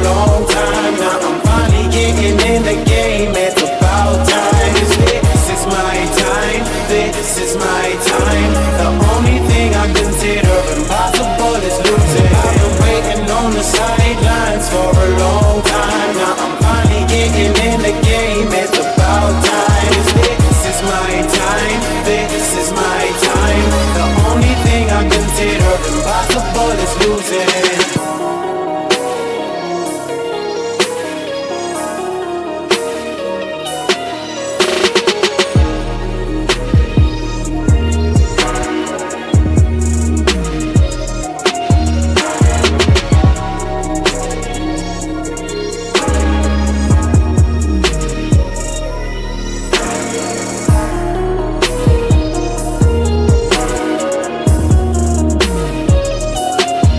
long time. Now I'm finally getting in the game. It's about time. This is my time. This is my time. The only thing I consider impossible is losing. I've been waiting on the sidelines for a long time. Now I'm finally getting in the game. It's about time. This is my time. This is my time. The only thing I consider impossible is losing.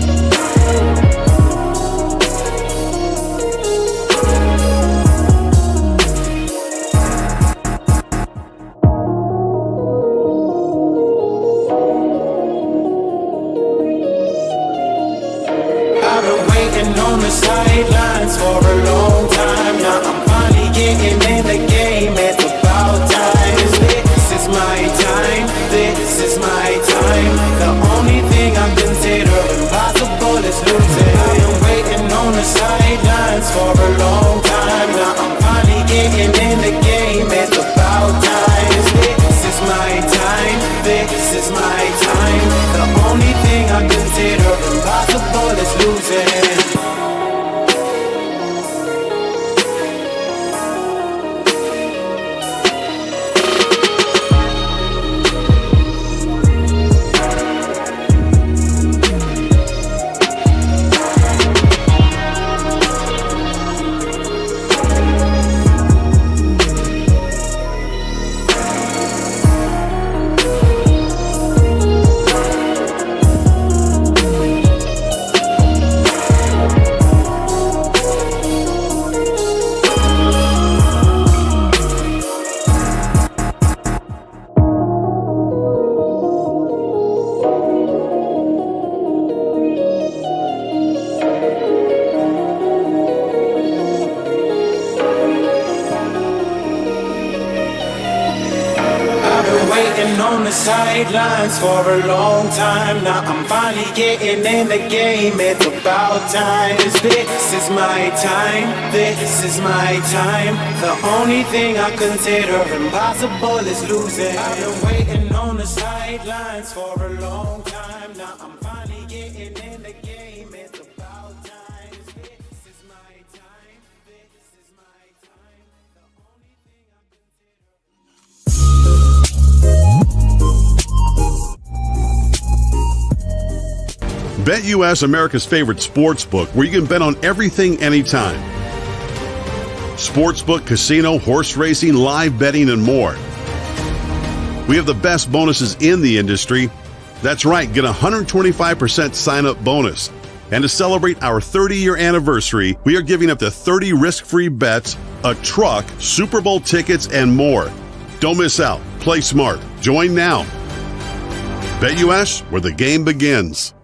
On the sidelines for a long time. Now I'm finally getting in the game. It's about time. This is my time. This is my time. The only thing I consider impossible is losing. I've been waiting on the sidelines for a long time. Now I'm finally getting in the game. It's about time. This is my time. This is my time. The only thing I consider impossible is losing. On the sidelines for a long time. Now I'm finally getting in the game. It's about time. This is my time. This is my time. The only thing I consider impossible is losing. I've been waiting on the sidelines for a long time. Now I'm finally getting in the game. It's about time. This is my time. This is my time. The only thing I BetUS, America's favorite sports book, where you can bet on everything anytime. Sportsbook, casino, horse racing, live betting, and more. We have the best bonuses in the industry. That's right, get a 125% sign-up bonus. And to celebrate our 30-year anniversary, we are giving up to 30 risk-free bets, a truck, Super Bowl tickets, and more. Don't miss out. Play smart. Join now. BetUS, where the game begins.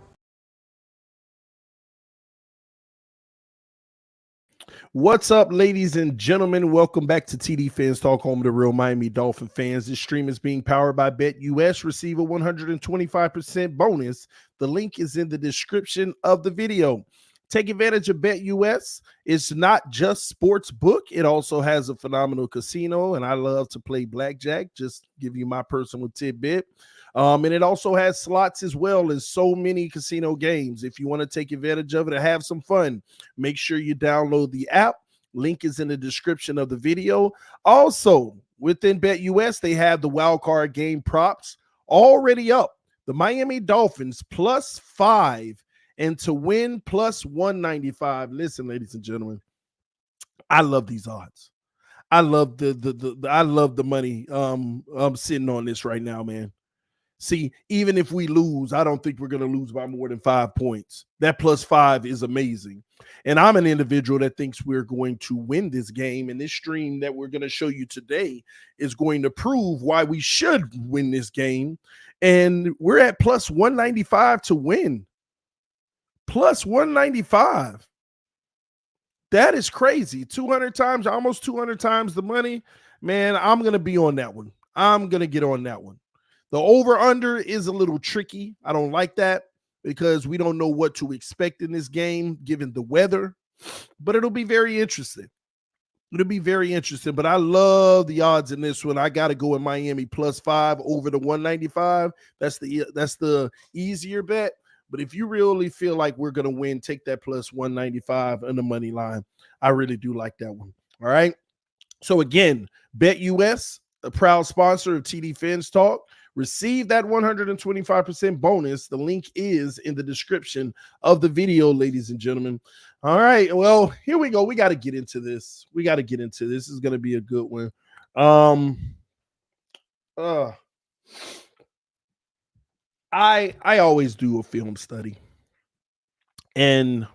What's up, ladies and gentlemen? Welcome back to TD Fans Talk, home of the real Miami Dolphin fans. This stream is being powered by BetUS. Receive a 125% bonus. The link is in the description of the video. Take advantage of BetUS. It's not just sports book. It also has a phenomenal casino, and I love to play blackjack. Just give you my personal tidbit. And it also has slots as well as so many casino games. If you want to take advantage of it and have some fun, make sure you download the app. Link is in the description of the video. Also, within BetUS, they have the wild card game props already up. The Miami Dolphins +5 and to win +195. Listen, ladies and gentlemen, I love these odds. I love the money I'm sitting on this right now, man. See, even if we lose, I don't think we're going to lose by more than 5 points. That +5 is amazing. And I'm an individual that thinks we're going to win this game. And this stream that we're going to show you today is going to prove why we should win this game. And we're at +195 to win. +195. That is crazy. 200 times, almost 200 times the money. Man, I'm going to be on that one. I'm going to get on that one. The over-under is a little tricky. I don't like that because we don't know what to expect in this game given the weather, but it'll be very interesting. It'll be very interesting, but I love the odds in this one. I got to go in Miami +5 over the 195. That's the easier bet. But if you really feel like we're going to win, take that +195 on the money line. I really do like that one. All right. So again, BetUS, a proud sponsor of TD Fins Talk. Receive that 125% bonus. The link is in the description of the video, ladies and gentlemen. All right. Well, here we go. We got to get into this. This is going to be a good one. I always do a film study. And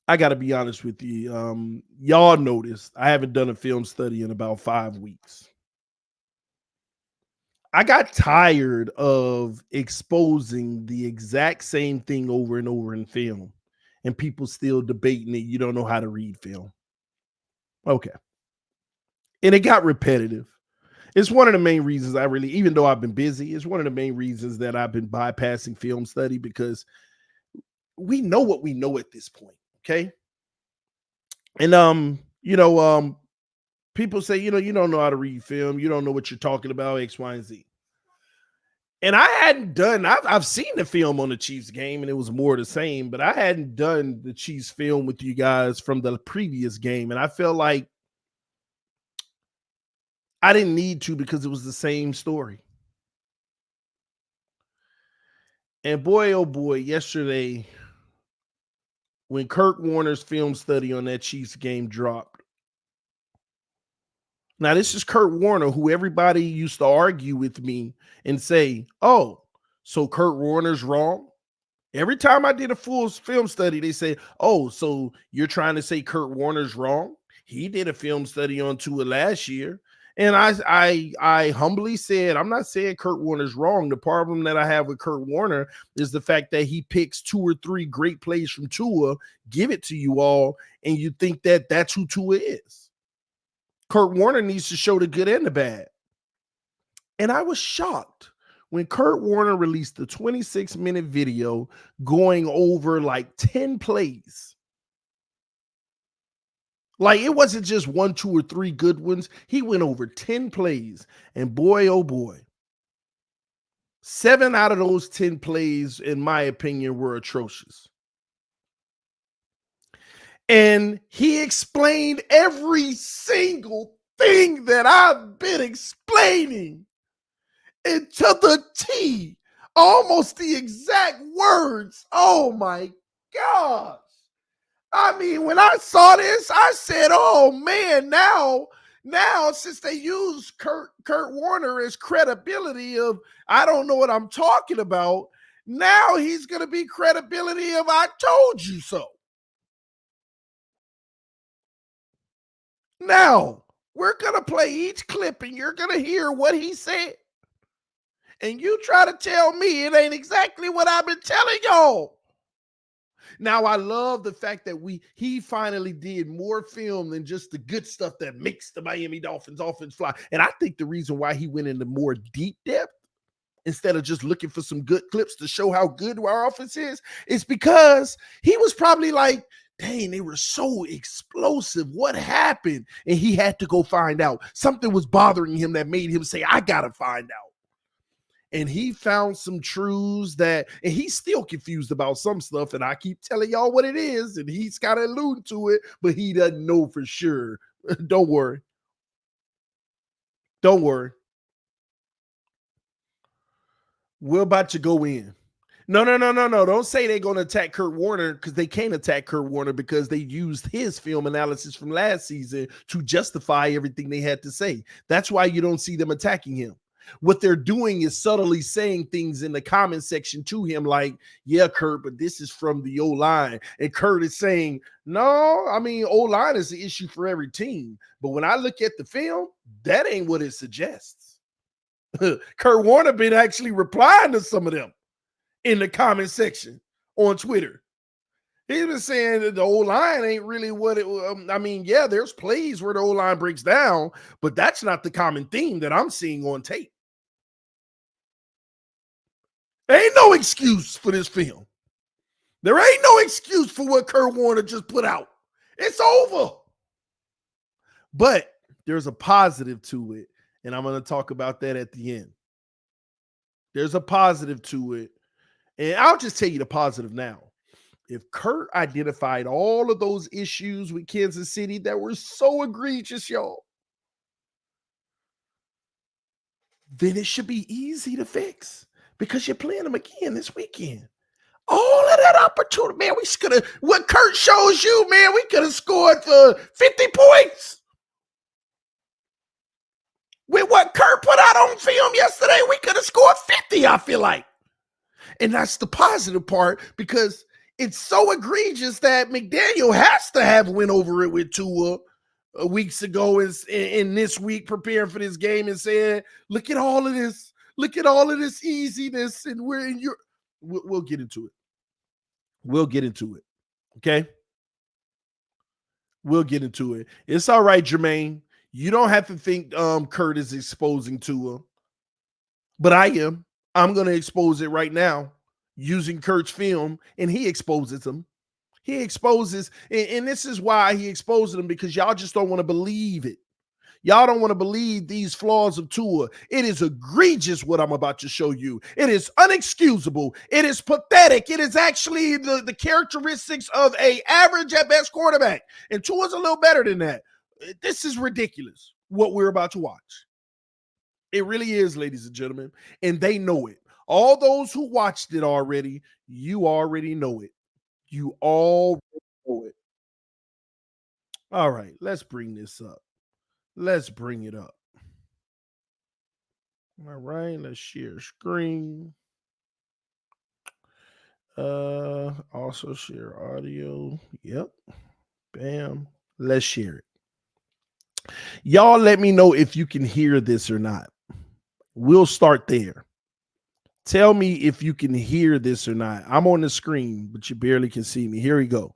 I got to be honest with you. Y'all noticed I haven't done a film study in about 5 weeks. I got tired of exposing the exact same thing over and over in film and people still debating that you don't know how to read film. Okay. And it got repetitive. It's one of the main reasons even though I've been busy, it's one of the main reasons that I've been bypassing film study because we know what we know at this point. Okay. And, people say, you don't know how to read film. You don't know what you're talking about, X, Y, and Z. And I've seen the film on the Chiefs game and it was more the same, but I hadn't done the Chiefs film with you guys from the previous game. And I felt like I didn't need to because it was the same story. And boy, oh boy, yesterday, when Kurt Warner's film study on that Chiefs game dropped. Now, this is Kurt Warner, who everybody used to argue with me and say, oh, so Kurt Warner's wrong? Every time I did a full film study, they say, oh, so you're trying to say Kurt Warner's wrong? He did a film study on Tua last year. And I humbly said, I'm not saying Kurt Warner's wrong. The problem that I have with Kurt Warner is the fact that he picks 2 or 3 great plays from Tua, give it to you all, and you think that that's who Tua is. Kurt Warner needs to show the good and the bad. And I was shocked when Kurt Warner released the 26-minute video going over like 10 plays. Like, it wasn't just 1, 2, or 3 good ones. He went over 10 plays. And boy, oh boy, 7 out of those 10 plays, in my opinion, were atrocious. And he explained every single thing that I've been explaining and to the T, almost the exact words. Oh my gosh. I mean, when I saw this, I said, oh man, now since they use Kurt Warner as credibility of, I don't know what I'm talking about, now he's going to be credibility of, I told you so. Now, we're going to play each clip and you're going to hear what he said. And you try to tell me it ain't exactly what I've been telling y'all. Now, I love the fact that he finally did more film than just the good stuff that makes the Miami Dolphins offense fly. And I think the reason why he went into more deep depth instead of just looking for some good clips to show how good our offense is because he was probably like, dang, they were so explosive. What happened? And he had to go find out. Something was bothering him that made him say, I got to find out. And he found some truths and he's still confused about some stuff. And I keep telling y'all what it is. And he's kind of alluding to it, but he doesn't know for sure. Don't worry. Don't worry. We're about to go in. No. Don't say they're going to attack Kurt Warner because they can't attack Kurt Warner because they used his film analysis from last season to justify everything they had to say. That's why you don't see them attacking him. What they're doing is subtly saying things in the comment section to him like, yeah, Kurt, but this is from the O-line. And Kurt is saying, no, I mean, O-line is the issue for every team. But when I look at the film, that ain't what it suggests. Kurt Warner been actually replying to some of them in the comment section on Twitter. He's been saying that the O-line ain't really what it I mean, yeah, there's plays where the O-line breaks down, but that's not the common theme that I'm seeing on tape. There ain't no excuse for this film. There ain't no excuse for what Kurt Warner just put out. It's over. But there's a positive to it, and I'm going to talk about that at the end. There's a positive to it, and I'll just tell you the positive now. If Kurt identified all of those issues with Kansas City that were so egregious, y'all, then it should be easy to fix because you're playing them again this weekend. All of that opportunity, man, we could have, what Kurt shows you, man, we could have scored for 50 points. With what Kurt put out on film yesterday, we could have scored 50, I feel like. And that's the positive part because it's so egregious that McDaniel has to have went over it with Tua weeks ago in this week preparing for this game and saying, look at all of this. Look at all of this easiness. And we're in your – we'll get into it. We'll get into it. Okay? We'll get into it. It's all right, Jermaine. You don't have to think Kurt is exposing Tua. But I am. I'm going to expose it right now using Kurt's film, and he exposes them. He exposes, and this is why he exposes them, because y'all just don't want to believe it. Y'all don't want to believe these flaws of Tua. It is egregious what I'm about to show you. It is unexcusable. It is pathetic. It is actually the characteristics of an average at best quarterback. And Tua's a little better than that. This is ridiculous what we're about to watch. It really is, ladies and gentlemen, and they know it. All those who watched it already, you already know it. You all know it. All right, let's bring this up. Let's bring it up. All right, let's share screen. Also share audio. Yep. Bam. Let's share it. Y'all let me know if you can hear this or not. We'll start there. Tell me if you can hear this or not. I'm on the screen, but you barely can see me. Here we go.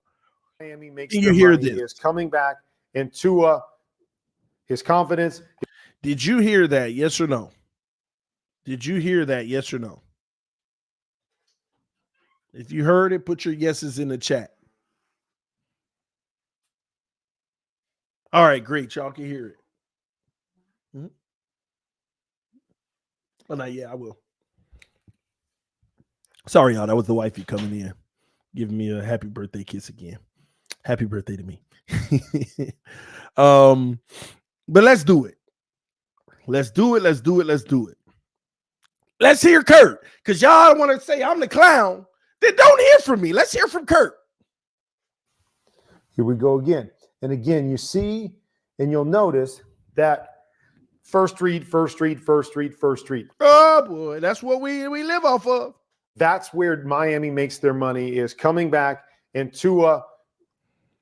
Miami makes Can you hear this? Is coming back, and Tua, his confidence. Did you hear that? Yes or no? Did you hear that? Yes or no? If you heard it, put your yeses in the chat. All right, great. Y'all can hear it. Mm-hmm. Oh, no, yeah, I will. Sorry, y'all. That was the wifey coming in, giving me a happy birthday kiss again. Happy birthday to me. But let's do it. Let's do it. Let's do it. Let's do it. Let's hear Kurt, because y'all want to say I'm the clown. Then don't hear from me. Let's hear from Kurt. Here we go again. And again, you see, and you'll notice that first read. Oh, boy. That's what we live off of. That's where Miami makes their money, is coming back, and Tua,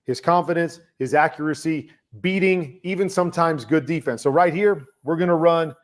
his confidence, his accuracy, beating even sometimes good defense. So right here, we're going to run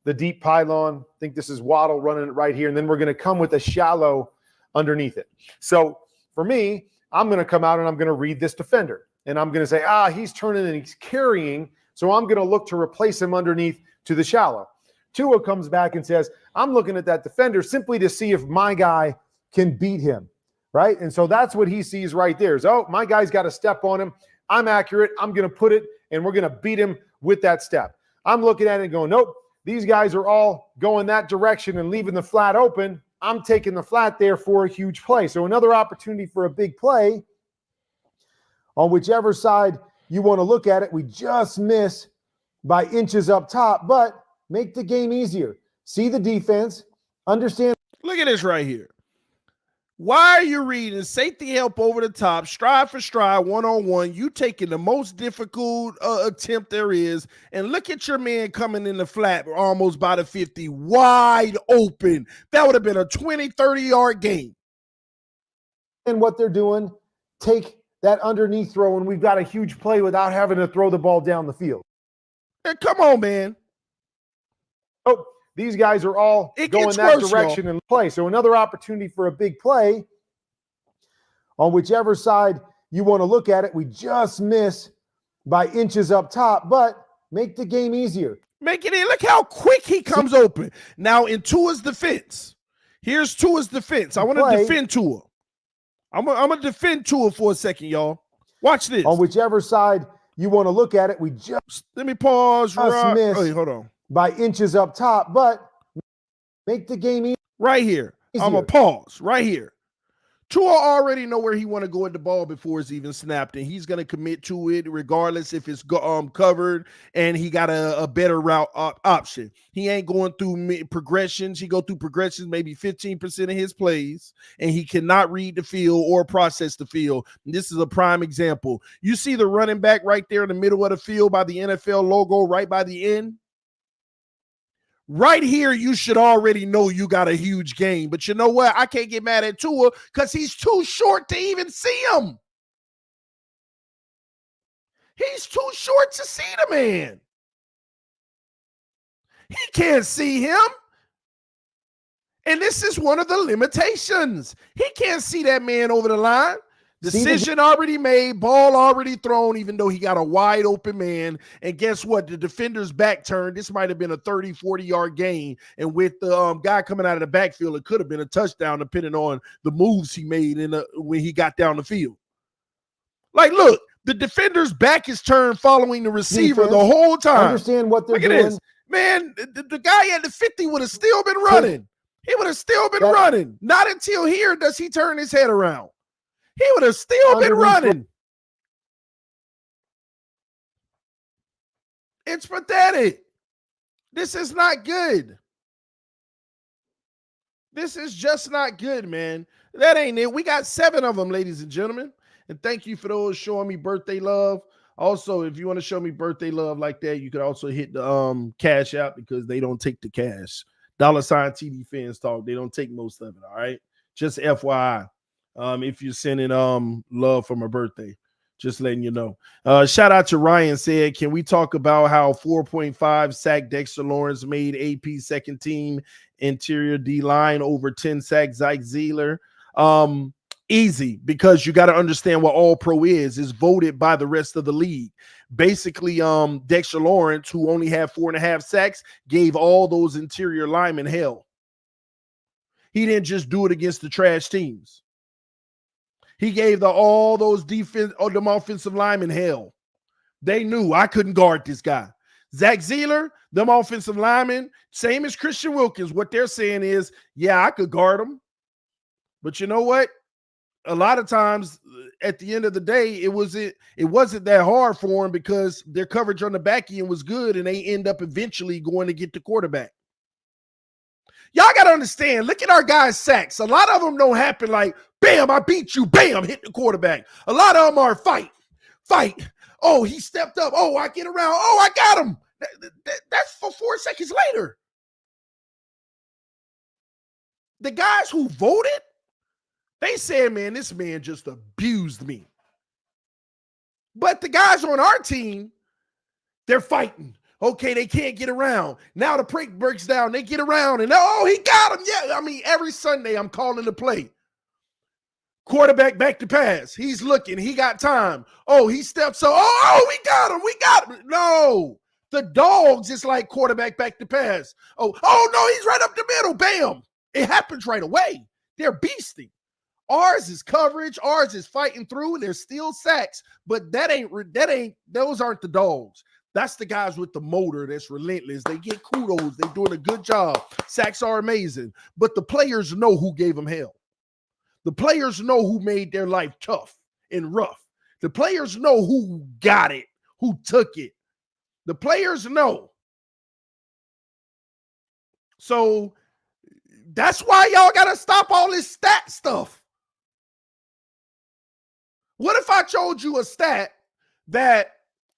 the deep pylon. I think this is Waddle running it right here. And then we're going to come with a shallow underneath it. So for me, I'm going to come out and I'm going to read this defender. And I'm going to say, he's turning and he's carrying. So I'm going to look to replace him underneath to the shallow. Tua comes back and says, I'm looking at that defender simply to see if my guy can beat him, right? And so that's what he sees right there is, my guy's got a step on him. I'm accurate. I'm going to put it, and we're going to beat him with that step. I'm looking at it and going, nope, these guys are all going that direction and leaving the flat open. I'm taking the flat there for a huge play. So another opportunity for a big play on whichever side you want to look at it. We just miss by inches up top, but make the game easier. See the defense, understand. Look at this right here. Why are you reading safety help over the top, stride for stride, one-on-one? You taking the most difficult attempt there is, and look at your man coming in the flat almost by the 50, wide open. That would have been a 20, 30-yard game. And what they're doing, take that underneath throw, and we've got a huge play without having to throw the ball down the field. Hey, come on, man. Oh, these guys are all going that direction and play. So another opportunity for a big play On whichever side you want to look at it, we just miss by inches up top, but make the game easier. Make it in. Look how quick he comes open. Now, in Tua's defense, here's Tua's defense. I want to defend Tua. I'm going to defend Tua for a second, y'all. Watch this. On whichever side you want to look at it, we just let me pause. Miss hold on. By inches up top, but make the game easier. Right here. I'm going to pause right here. Tua already know where he want to go at the ball before it's even snapped, and he's going to commit to it regardless if it's covered and he got a better route option. He ain't going through progressions. He go through progressions maybe 15% of his plays, and he cannot read the field or process the field. And this is a prime example. You see the running back right there in the middle of the field by the NFL logo right by the end? Right here, you should already know you got a huge game. But you know what? I can't get mad at Tua because he's too short to even see him. He's too short to see the man. He can't see him. And this is one of the limitations. He can't see that man over the line. Decision already made, ball already thrown, even though he got a wide open man. And guess what? The defender's back turned. This might have been a 30, 40-yard gain. And with the guy coming out of the backfield, it could have been a touchdown depending on the moves he made when he got down the field. Like, look, the defender's back is turned following the receiver the whole time. Understand what they're doing. Look at this. Man, the guy at the 50 would have still been running. He would have still been running. Not until here does he turn his head around. He would have still been running. It's pathetic. This is not good. This is just not good, man. That ain't it. We got 7 of them, ladies and gentlemen. And thank you for those showing me birthday love. Also, if you want to show me birthday love like that, you could also hit the cash out because they don't take the cash. $ TD Fans Talk. They don't take most of it, all right? Just FYI. If you're sending love for my birthday, just letting you know. Shout out to Ryan said, can we talk about how 4.5 sack Dexter Lawrence made AP second team interior D-line over 10 sacks Zach Zeeler? Easy, because you got to understand what all pro is voted by the rest of the league. Basically, Dexter Lawrence, who only had 4.5 sacks, gave all those interior linemen hell. He didn't just do it against the trash teams. He gave all those them offensive linemen hell. They knew I couldn't guard this guy. Zach Zeeler, them offensive linemen, same as Christian Wilkins. What they're saying is, yeah, I could guard him. But you know what? A lot of times at the end of the day, it wasn't that hard for him because their coverage on the back end was good and they end up eventually going to get the quarterback. Y'all got to understand, look at our guys' sacks. A lot of them don't happen like, bam, I beat you, bam, hit the quarterback. A lot of them are fight. Oh, he stepped up. Oh, I get around. Oh, I got him. That's for 4 seconds later. The guys who voted, they said, man, this man just abused me. But the guys on our team, they're fighting. Okay, they can't get around. Now the break breaks down. They get around and, oh, he got him. Yeah, I mean, every Sunday I'm calling the play. Quarterback back to pass. He's looking. He got time. Oh, he steps up. Oh, we got him. We got him. No, the dogs is like quarterback back to pass. Oh, no, he's right up the middle. Bam. It happens right away. They're beasting. Ours is coverage. Ours is fighting through, and there's still sacks. But those aren't the dogs. That's the guys with the motor that's relentless. They get kudos. They're doing a good job. Sacks are amazing. But the players know who gave them hell. The players know who made their life tough and rough. The players know who got it, who took it. The players know. So that's why y'all got to stop all this stat stuff. What if I told you a stat that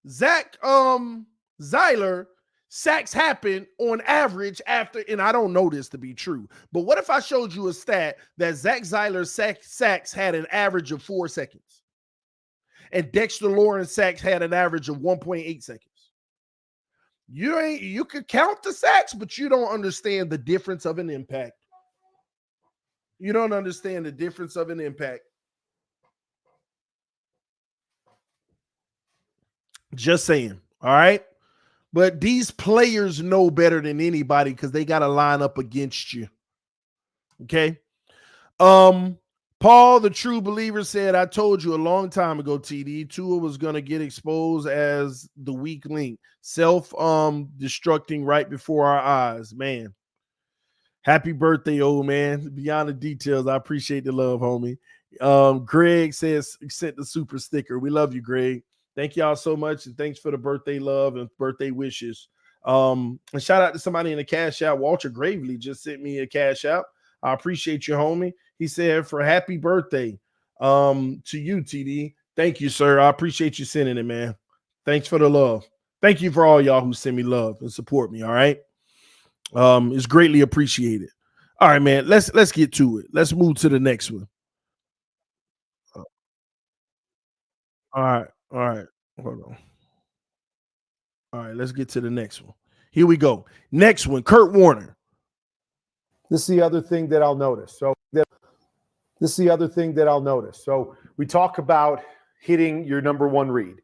Zach Zeeler sacks happen on average after, and I don't know this to be true, but what if I showed you a stat that Zach Zeeler's sacks had an average of 4 seconds and Dexter Lawrence sacks had an average of 1.8 seconds? You could count the sacks, but you don't understand the difference of an impact. You don't understand the difference of an impact. Just saying. All right. But these players know better than anybody because they got to line up against you. Okay. Paul, the true believer, said, I told you a long time ago, TD, Tua was going to get exposed as the weak link, self-destructing right before our eyes. Man, happy birthday, old man. Beyond the details, I appreciate the love, homie. Greg says, sent the super sticker. We love you, Greg. Thank y'all so much, and thanks for the birthday love and birthday wishes. And shout out to somebody in the cash out. Walter Gravely just sent me a cash out. I appreciate you, homie. He said, for happy birthday to you, TD. Thank you, sir. I appreciate you sending it, man. Thanks for the love. Thank you for all y'all who send me love and support me, all right? It's greatly appreciated. All right, man, let's get to it. Let's move to the next one. All right. Hold on. All right, let's get to the next one. Here we go. Next one, Kurt Warner. This is the other thing that I'll notice. So we talk about hitting your number one read.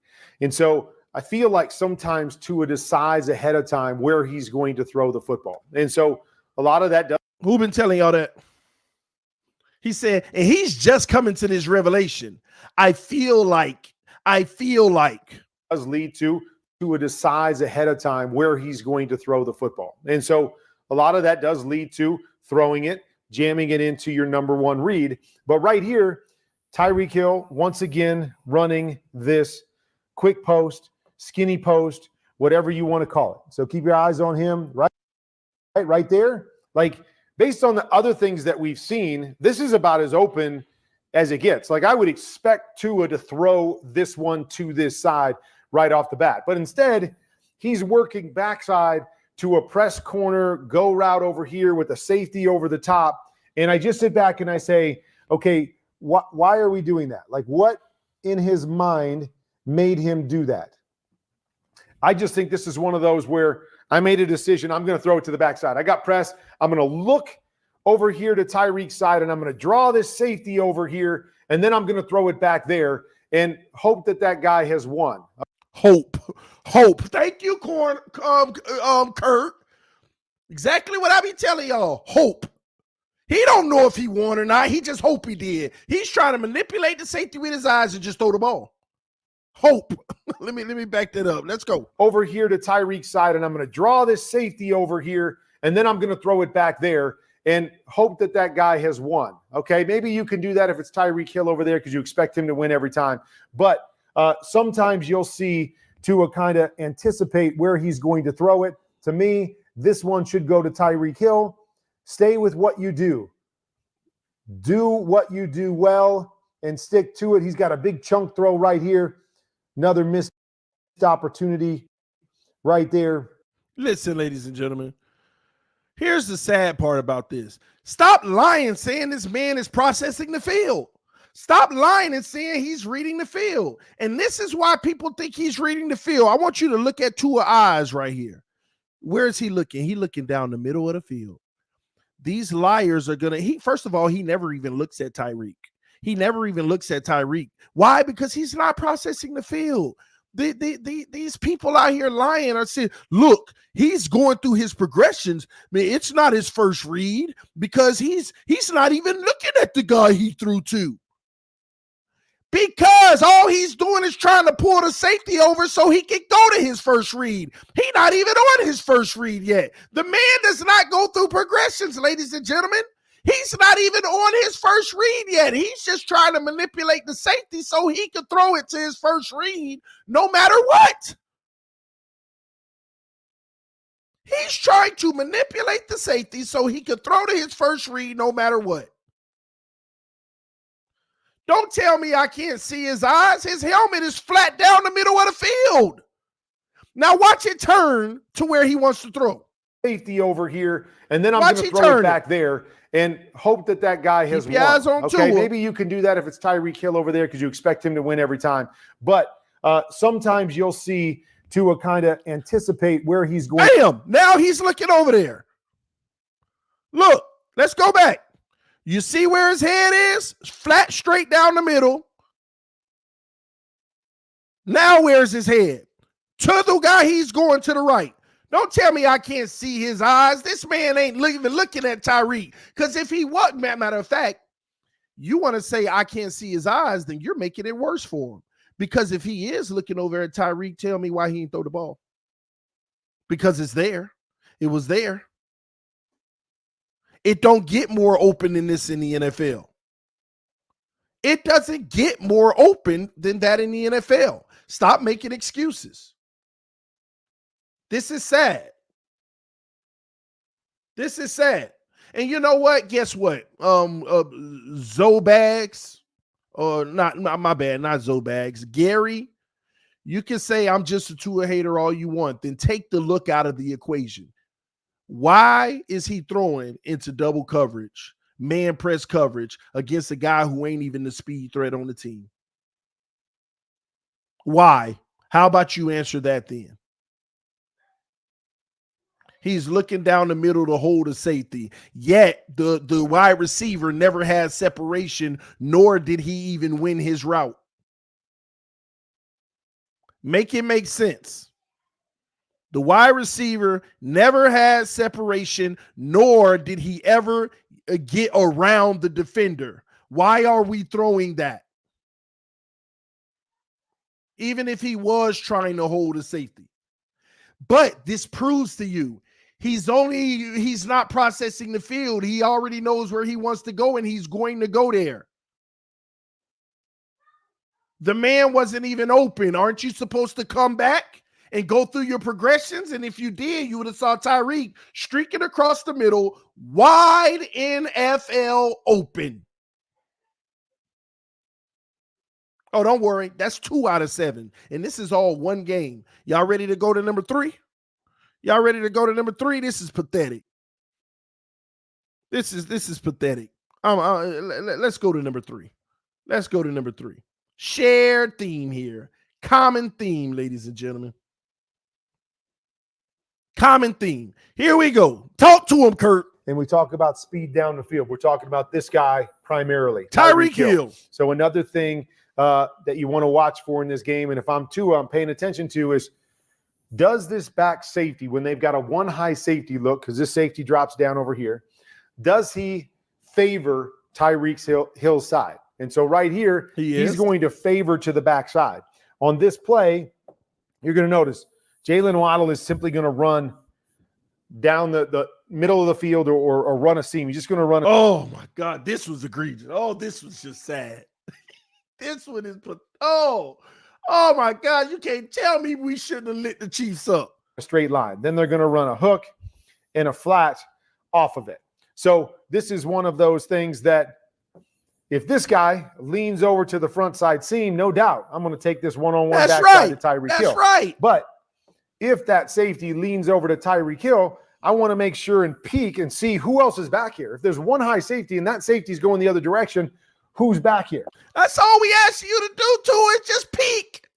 And so I feel like sometimes Tua decides ahead of time where he's going to throw the football. And so a lot of that does. Who been telling y'all that? He said, and he's just coming to this revelation. I feel like does lead to Tua decides ahead of time where he's going to throw the football. And so a lot of that does lead to throwing it, jamming it into your number one read. But right here, Tyreek Hill, once again, running this quick post, skinny post, whatever you want to call it. So keep your eyes on him right there. Like, based on the other things that we've seen, this is about as open as it gets. Like, I would expect Tua to throw this one to this side right off the bat. But instead, he's working backside to a press corner, go route over here with a safety over the top. And I just sit back and I say, okay, why are we doing that? Like, what in his mind made him do that? I just think this is one of those where I made a decision. I'm going to throw it to the backside. I got pressed. I'm going to look over here to Tyreek's side, and I'm going to draw this safety over here, and then I'm going to throw it back there and hope that guy has won. Hope. Thank you, Kurt. Exactly what I be telling y'all. Hope. He don't know if he won or not. He just hope he did. He's trying to manipulate the safety with his eyes and just throw the ball. Hope. let me back that up. Let's go. Over here to Tyreek's side, and I'm going to draw this safety over here, and then I'm going to throw it back there and hope that guy has won. Okay, maybe you can do that if it's Tyreek Hill over there because you expect him to win every time. But sometimes you'll see Tua kind of anticipate where he's going to throw it. To me, this one should go to Tyreek Hill. Stay with what you do. Do what you do well and stick to it. He's got a big chunk throw right here. Another missed opportunity right there. Listen, ladies and gentlemen, here's the sad part about this. Stop lying saying this man is processing the field. Stop lying and saying he's reading the field. And this is why people think he's reading the field. I want you to look at Tua's eyes right here. Where is he looking? He's looking down the middle of the field. These liars are going to, first of all, he never even looks at Tyreek. Why? Because he's not processing the field. These people out here lying are saying, look, he's going through his progressions. Man, it's not his first read because he's not even looking at the guy he threw to. Because all he's doing is trying to pull the safety over so he can go to his first read. He's not even on his first read yet. The man does not go through progressions, ladies and gentlemen. He's not even on his first read yet. He's just trying to manipulate the safety so he can throw it to his first read no matter what. He's trying to manipulate the safety so he can throw to his first read no matter what. Don't tell me I can't see his eyes. His helmet is flat down the middle of the field. Now watch it turn to where he wants to throw. Safety over here, and then I'm going to throw it back there and hope that guy has won. Eyes on okay, Tua. Maybe you can do that if it's Tyreek Hill over there because you expect him to win every time. But sometimes you'll see Tua kind of anticipate where he's going. Bam! Now he's looking over there. Look, let's go back. You see where his head is? Flat, straight down the middle. Now where's his head? to the guy he's going to the right. Don't tell me I can't see his eyes. This man ain't even looking at Tyreek. Because if he wasn't, matter of fact, you want to say I can't see his eyes, then you're making it worse for him. Because if he is looking over at Tyreek, tell me why he didn't throw the ball. Because it's there. It was there. It don't get more open than this in the NFL. It doesn't get more open than that in the NFL. Stop making excuses. This is sad. This is sad. And you know what? Guess what? Zobags, or not my bad, not Zobags. Gary, you can say I'm just a Tua hater all you want. Then take the look out of the equation. Why is he throwing into double coverage, man press coverage against a guy who ain't even the speed threat on the team? Why? How about you answer that then? He's looking down the middle to hold a safety. Yet the wide receiver never had separation, nor did he even win his route. Make it make sense. The wide receiver never had separation, nor did he ever get around the defender. Why are we throwing that? Even if he was trying to hold a safety. But this proves to you, he's not processing the field. He already knows where he wants to go, and he's going to go there. The man wasn't even open. Aren't you supposed to come back and go through your progressions? And if you did, you would have saw Tyreek streaking across the middle, wide NFL open. Oh, don't worry. That's 2 out of 7. And this is all one game. Y'all ready to go to number 3? Y'all ready to go to number 3? This is pathetic. This is pathetic. Let's go to number 3. Let's go to number 3. Shared theme here. Common theme, ladies and gentlemen. Common theme. Here we go. Talk to him, Kurt. And we talk about speed down the field. We're talking about this guy primarily, Tyreek Hill. So another thing that you want to watch for in this game, and if I'm Tua, I'm paying attention to, is does this back safety, when they've got a one high safety look, because this safety drops down over here, does he favor Tyreek Hill's side? And so right here, he's going to favor to the backside. On this play, you're going to notice Jalen Waddle is simply going to run down the middle of the field or run a seam. He's just going to run. Oh, my God. This was egregious. Oh, this was just sad. This one is – oh, my God. You can't tell me we shouldn't have lit the Chiefs up. A straight line. Then they're going to run a hook and a flat off of it. So this is one of those things that if this guy leans over to the front side seam, no doubt, I'm going to take this one-on-one backside to Tyreek Hill. That's right. But if that safety leans over to Tyreek Hill, I want to make sure and peek and see who else is back here. If there's one high safety and that safety's going the other direction, who's back here? That's all we ask you to do, Tua, is just peek.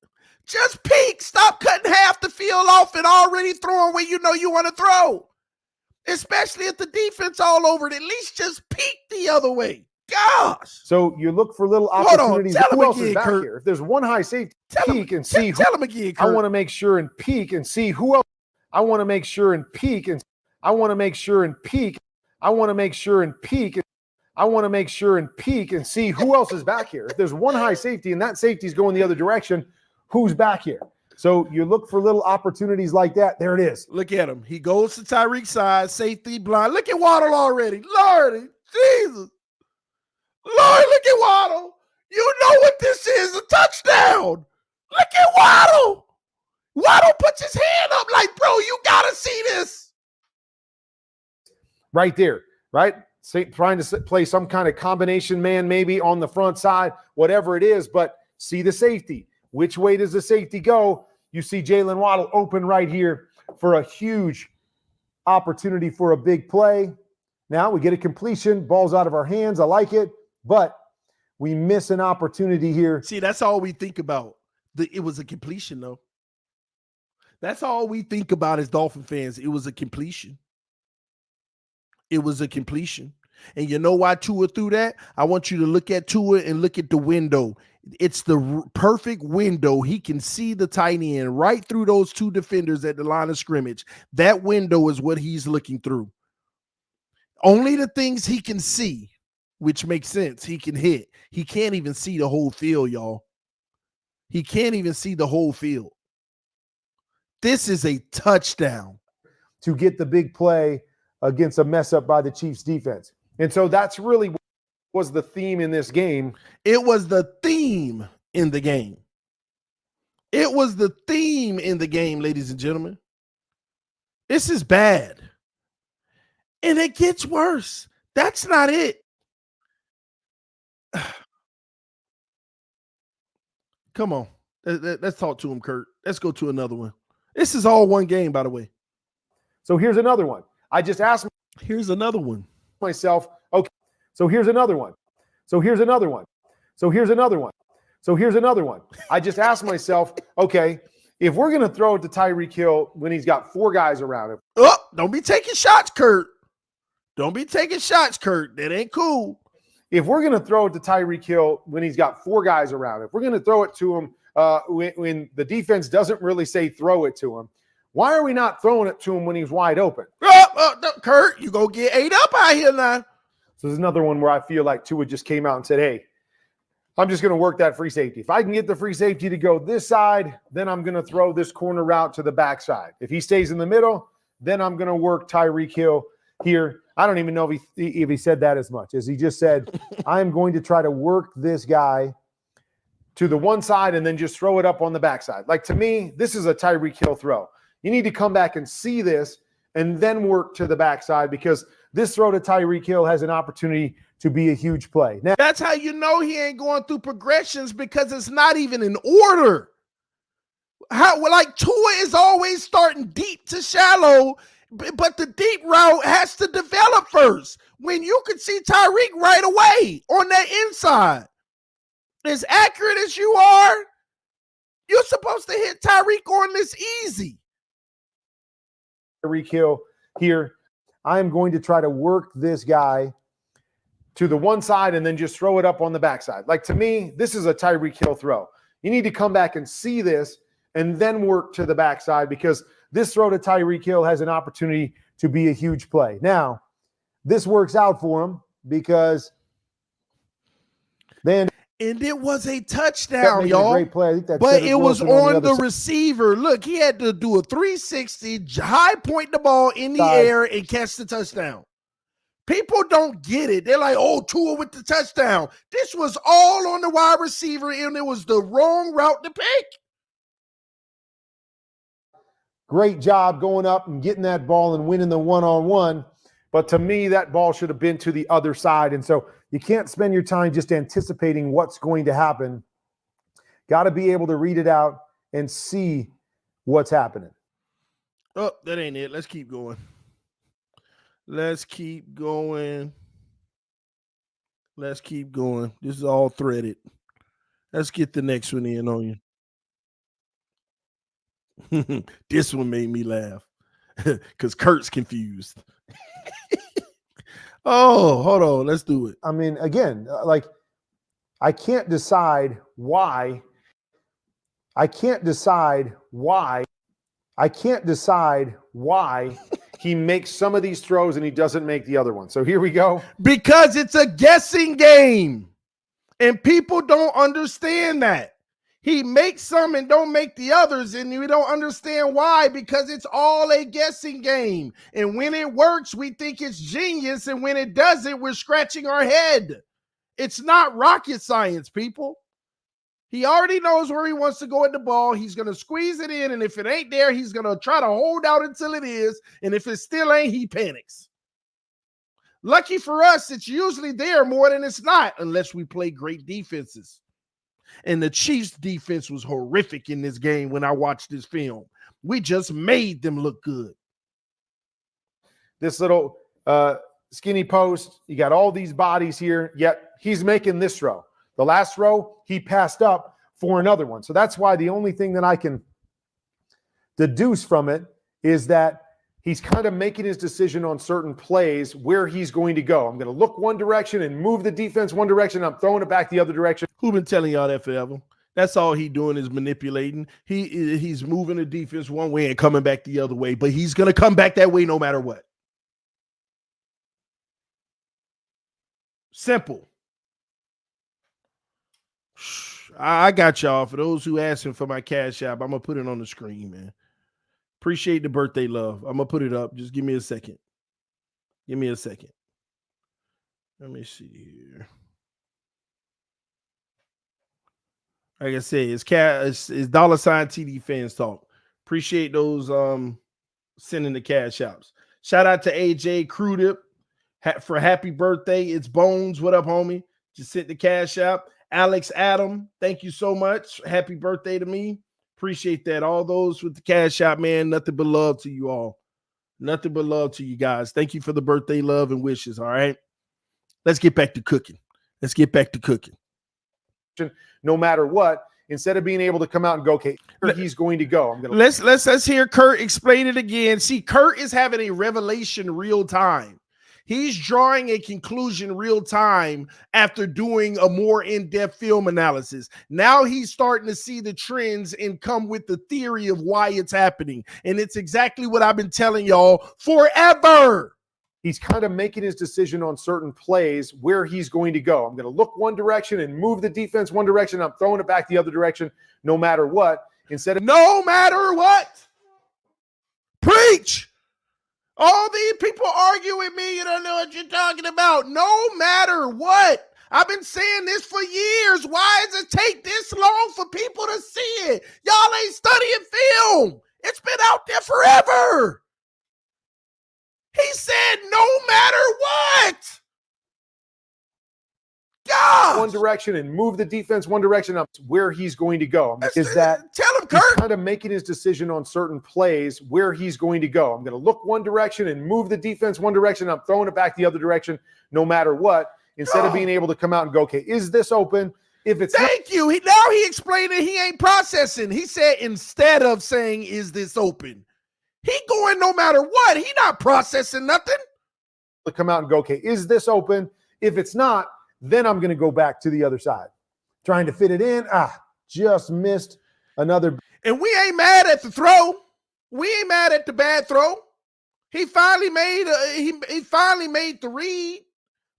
Just peek. Stop cutting half the field off and already throwing where you know you want to throw. Especially if the defense all over it. At least just peek the other way. Gosh. So you look for little opportunities. Hold on. Who else is back here? If there's one high safety, peek and see. Tell him again, Kurt. I want to make sure and peek and see who else. I want to make sure and peek and I want to make sure and peek. I want to make sure and peek. I want to make sure and peek and see who else is back here. If there's one high safety and that safety's going the other direction, who's back here? So you look for little opportunities like that. There it is. Look at him. He goes to Tyreek's side, safety blind. Look at Waddle already. Lordy, Jesus. Lord, look at Waddle. You know what this is, a touchdown. Look at Waddle. Waddle puts his hand up like, bro, you got to see this. Right there, right? Trying to play some kind of combination man maybe on the front side, whatever it is, but see the safety. Which way does the safety go? You see Jalen Waddle open right here for a huge opportunity for a big play. Now we get a completion, ball's out of our hands. I like it, but we miss an opportunity here. See, that's all we think about. It was a completion, though. That's all we think about as Dolphin fans. It was a completion. It was a completion. And you know why Tua threw that? I want you to look at Tua and look at the window. It's the perfect window. He can see the tight end right through those two defenders at the line of scrimmage. That window is what he's looking through. Only the things he can see, which makes sense, he can hit. He can't even see the whole field, y'all. He can't even see the whole field. This is a touchdown. To get the big play against a mess up by the Chiefs defense. And so that's really what was the theme in this game. It was the theme in the game. It was the theme in the game, ladies and gentlemen. This is bad. And it gets worse. That's not it. Come on. Let's talk to him, Kurt. Let's go to another one. This is all one game, by the way. So here's another one. I just asked Here's another one. myself, okay, so here's another one. So here's another one. So here's another one. So here's another one. I just asked myself, okay, if we're going to throw it to Tyreek Hill when he's got four guys around him. Oh, don't be taking shots, Kurt. Don't be taking shots, Kurt. That ain't cool. If we're going to throw it to Tyreek Hill when he's got four guys around him, if we're going to throw it to him when the defense doesn't really say throw it to him, why are we not throwing it to him when he's wide open? No, Kurt, you go get ate up out here now. So there's another one where I feel like Tua just came out and said, hey, I'm just going to work that free safety. If I can get the free safety to go this side, then I'm going to throw this corner route to the backside. If he stays in the middle, then I'm going to work Tyreek Hill here. I don't even know if he said that as much as he just said, I'm going to try to work this guy to the one side and then just throw it up on the backside. Like, to me, this is a Tyreek Hill throw. You need to come back and see this and then work to the backside, because this throw to Tyreek Hill has an opportunity to be a huge play. Now, that's how you know he ain't going through progressions, because it's not even in order. Like Tua is always starting deep to shallow, but the deep route has to develop first. When you can see Tyreek right away on that inside, as accurate as you are, you're supposed to hit Tyreek on this easy. Tyreek Hill here. I'm going to try to work this guy to the one side and then just throw it up on the backside. Like, to me, this is a Tyreek Hill throw. You need to come back and see this and then work to the backside, because this throw to Tyreek Hill has an opportunity to be a huge play. Now, this works out for him because then. And it was a touchdown, a y'all. great play. I think but it was on the receiver. Look, he had to do a 360, high point the ball in the air and catch the touchdown. People don't get it. They're like, oh, Tua with the touchdown. This was all on the wide receiver, and it was the wrong route to pick. Great job going up and getting that ball and winning the one-on-one. But to me, that ball should have been to the other side. And so you can't spend your time just anticipating what's going to happen. Got to be able to read it out and see what's happening. Oh, that ain't it. Let's keep going. Let's keep going. Let's keep going. This is all threaded. Let's get the next one in on you. This one made me laugh because Kurt's confused. Oh, hold on. Let's do it. I mean, again, like, I can't decide why. I can't decide why he makes some of these throws and he doesn't make the other one. So here we go. Because it's a guessing game. And people don't understand that. He makes some and don't make the others, and we don't understand why, because it's all a guessing game. And when it works, we think it's genius, and when it doesn't, we're scratching our head. It's not rocket science, people. He already knows where he wants to go at the ball. He's going to squeeze it in, and if it ain't there, he's going to try to hold out until it is, and if it still ain't, he panics. Lucky for us, it's usually there more than it's not, unless we play great defenses. And the Chiefs' defense was horrific in this game when I watched this film. We just made them look good. This little skinny post, you got all these bodies here, yet he's making this throw. The last throw, he passed up for another one. So that's why the only thing that I can deduce from it is that He's kind of making his decision on certain plays where he's going to go. I'm going to look one direction and move the defense one direction. I'm throwing it back the other direction. Who been telling y'all that forever? That's all he doing is manipulating. He's moving the defense one way and coming back the other way, but he's going to come back that way no matter what. Simple. I got y'all. For those who asking for my cash app, I'm going to put it on the screen, man. Appreciate the birthday love. I'm going to put it up. Just give me a second. Give me a second. Let me see here. Like I said, it's $$ TD Fans Talk. Appreciate those sending the cash apps. Shout out to AJ Crudip for happy birthday. It's Bones. What up, homie? Just sent the cash app. Alex Adam, thank you so much. Happy birthday to me. Appreciate that. All those with the cash app, man. Nothing but love to you all. Nothing but love to you guys. Thank you for the birthday love and wishes. All right. Let's get back to cooking. Let's get back to cooking. No matter what, instead of being able to come out and go, okay, he's going to go. I'm gonna let's hear Kurt explain it again. See, Kurt is having a revelation real time. He's drawing a conclusion real time after doing a more in-depth film analysis. Now he's starting to see the trends and come with the theory of why it's happening. And it's exactly what I've been telling y'all forever. He's kind of making his decision on certain plays where he's going to go. I'm going to look one direction and move the defense one direction. I'm throwing it back the other direction no matter what. Instead of no matter what. Preach. All these people argue with me. You don't know what you're talking about. No matter what. I've been saying this for years. Why does it take this long for people to see it? Y'all ain't studying film. It's been out there forever. He said no matter what. God. One direction and move the defense one direction up where he's going to go. Is that tell him, Kurt? He's kind of making his decision on certain plays where he's going to go. I'm going to look one direction and move the defense one direction. I'm throwing it back the other direction no matter what. Instead of being able to come out and go, okay, is this open? If it's Thank you. Now he explained it. He ain't processing. He said instead of saying, is this open? He going no matter what. He not processing nothing. To come out and go, okay, is this open? If it's not, then I'm going to go back to the other side. Trying to fit it in. Just missed another. And we ain't mad at the throw. We ain't mad at the bad throw. He finally made he finally made the read.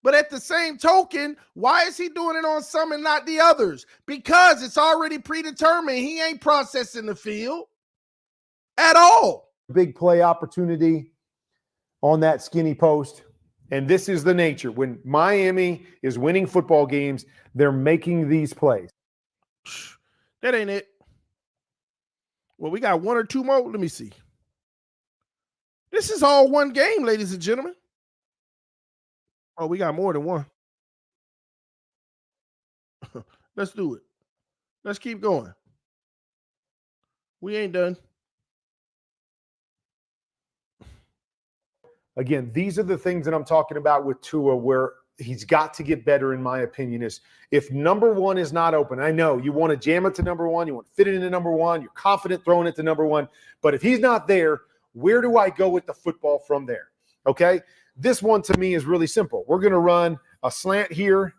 But at the same token, why is he doing it on some and not the others? Because it's already predetermined. He ain't processing the field at all. Big play opportunity on that skinny post. And this is the nature. When Miami is winning football games, they're making these plays. That ain't it. Well, we got one or two more. Let me see. This is all one game, ladies and gentlemen. Oh, we got more than one. Let's do it. Let's keep going. We ain't done. Again, these are the things that I'm talking about with Tua, where he's got to get better, in my opinion, is if number one is not open. I know you want to jam it to number one. You want to fit it into number one. You're confident throwing it to number one. But if he's not there, where do I go with the football from there? Okay? This one to me is really simple. We're going to run a slant here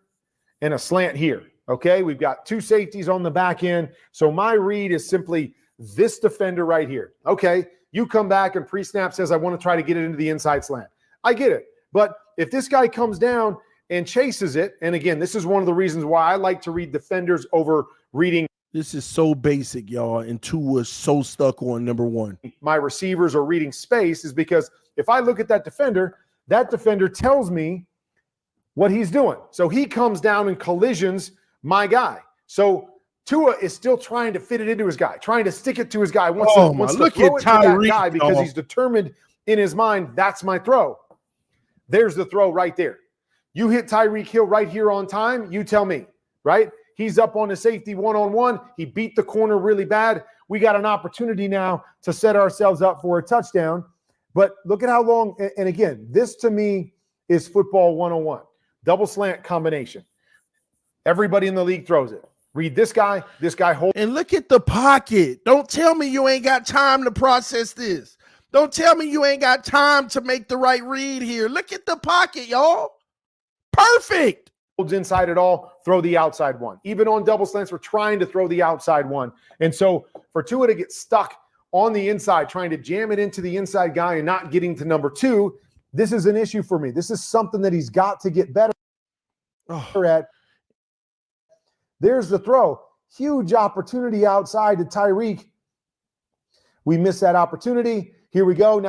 and a slant here. Okay? We've got two safeties on the back end. So my read is simply this defender right here. Okay? You come back and pre-snap says, I want to try to get it into the inside slant. I get it. But if this guy comes down and chases it, and again, this is one of the reasons why I like to read defenders over reading. This is so basic, y'all, and Tua's so stuck on number one. My receivers are reading space is because if I look at that defender tells me what he's doing. So he comes down and collisions my guy. So Tua is still trying to fit it into his guy, trying to stick it to his guy. Wants to look throw at it to that Tyreek, guy because he's determined in his mind, that's my throw. There's the throw right there. You hit Tyreek Hill right here on time, you tell me, right? He's up on the safety one-on-one. He beat the corner really bad. We got an opportunity now to set ourselves up for a touchdown. But look at how long, and again, this to me is football 101. Double slant combination. Everybody in the league throws it. Read this guy holds. And look at the pocket. Don't tell me you ain't got time to process this. Don't tell me you ain't got time to make the right read here. Look at the pocket, y'all. Perfect. Holds inside at all, throw the outside one. Even on double slants, we're trying to throw the outside one. And so for Tua to get stuck on the inside, trying to jam it into the inside guy and not getting to number two, this is an issue for me. This is something that he's got to get better at. There's the throw. Huge opportunity outside to Tyreek. We missed that opportunity. Here we go. Now,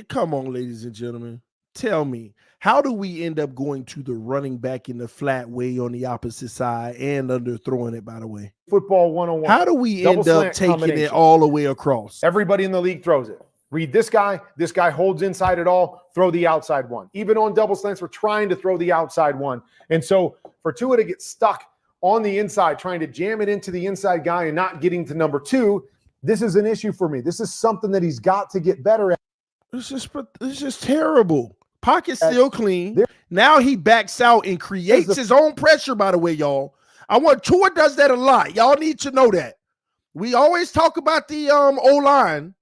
come on, ladies and gentlemen. Tell me, how do we end up going to the running back in the flat way on the opposite side and underthrowing it, by the way? Football 101. How do we end up taking it all the way across? Everybody in the league throws it. Read this guy. This guy holds inside at all, throw the outside one. Even on double slants, we're trying to throw the outside one. And so for Tua to get stuck on the inside, trying to jam it into the inside guy and not getting to number two, this is an issue for me. This is something that he's got to get better at. It's just terrible. Pocket still clean. Now he backs out and creates his own pressure, by the way, y'all. Tua does that a lot. Y'all need to know that. We always talk about the O-line.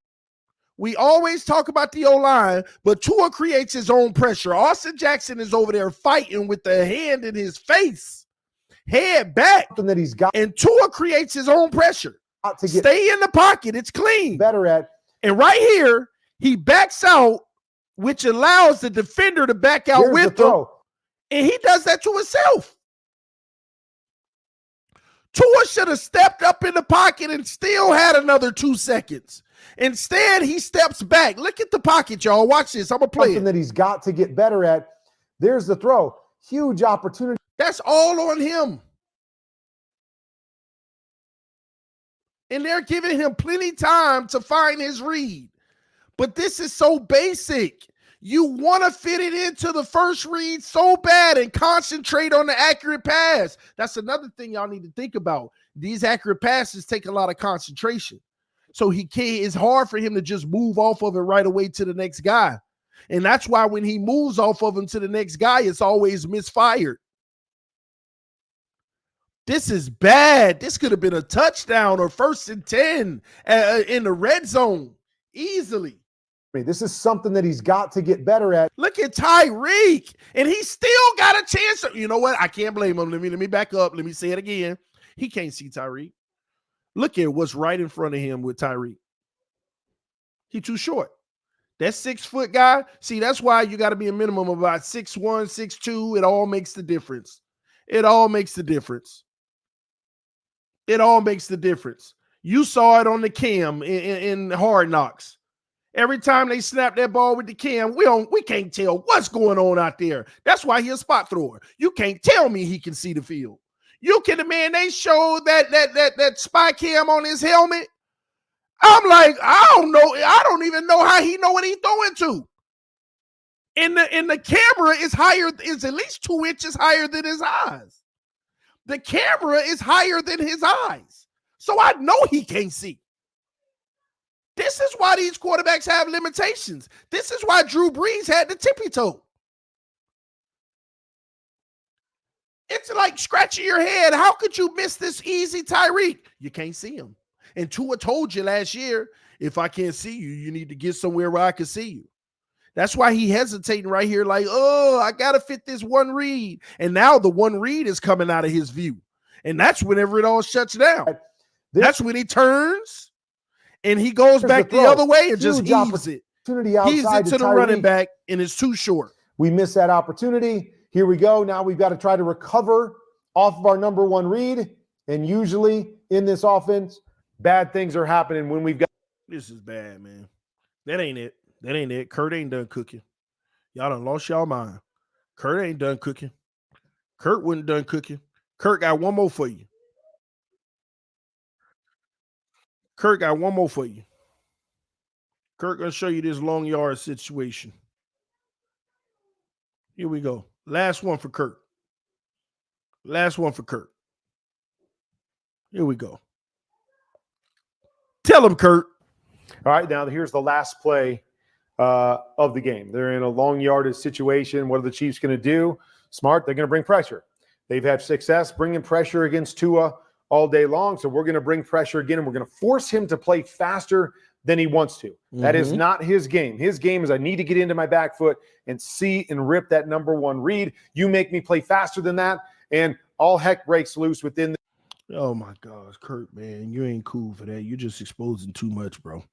We always talk about the O-line, but Tua creates his own pressure. Austin Jackson is over there fighting with the hand in his face. Head back. Something that he's got. And Tua creates his own pressure. To get stay in the pocket. It's clean. Better at. And right here, he backs out, which allows the defender to back out with him. And he does that to himself. Tua should have stepped up in the pocket and still had another 2 seconds. Instead, he steps back. Look at the pocket, y'all. Watch this. I'm going to play something that he's got to get better at. There's the throw. Huge opportunity. That's all on him. And they're giving him plenty time to find his read. But this is so basic. You want to fit it into the first read so bad and concentrate on the accurate pass. That's another thing y'all need to think about. These accurate passes take a lot of concentration. So it's hard for him to just move off of it right away to the next guy. And that's why when he moves off of him to the next guy, it's always misfired. This is bad. This could have been a touchdown or 1st and 10 in the red zone easily. This is something that he's got to get better at. Look at Tyreek, and he still got a chance. You know what? I can't blame him. Let me back up. Let me say it again. He can't see Tyreek. Look at what's right in front of him with Tyreek. He's too short. That 6-foot guy, see, that's why you got to be a minimum of about 6'1", 6'2". It all makes the difference. It all makes the difference. It all makes the difference. You saw it on the cam in Hard Knocks. Every time they snap that ball with the cam, we can't tell what's going on out there. That's why he's a spot thrower. You can't tell me he can see the field. Man, they showed that spy cam on his helmet. I'm like, I don't know. I don't even know how he know what he's throwing to. And the camera is at least 2 inches higher than his eyes. The camera is higher than his eyes. So I know he can't see. This is why these quarterbacks have limitations. This is why Drew Brees had the tippy toe. It's like scratching your head. How could you miss this easy Tyreek? You can't see him. And Tua told you last year, if I can't see you, you need to get somewhere where I can see you. That's why he hesitating right here like, oh, I got to fit this one read. And now the one read is coming out of his view. And that's whenever it all shuts down. That's when he turns and he goes back the other way and just heaves it. Heaves it to the running back and it's too short. We missed that opportunity. Here we go. Now we've got to try to recover off of our number one read. And usually in this offense, bad things are happening when we've got. This is bad, man. That ain't it. That ain't it. Kurt ain't done cooking. Y'all done lost y'all mind. Kurt ain't done cooking. Kurt wasn't done cooking. Kurt got one more for you. Kurt got one more for you. Kurt gonna show you this long yard situation. Here we go. Last one for Kurt. Last one for Kurt. Here we go. Tell him, Kurt. All right, now here's the last play of the game. They're in a long yardage situation. What are the Chiefs going to do? Smart. They're going to bring pressure. They've had success bringing pressure against Tua all day long, so we're going to bring pressure again, and we're going to force him to play faster than he wants to. That is not his game. His game is I need to get into my back foot and see and rip that number one read. You make me play faster than that, and all heck breaks loose within the Oh my gosh, Kurt, man, you ain't cool for that. You're just exposing too much, bro.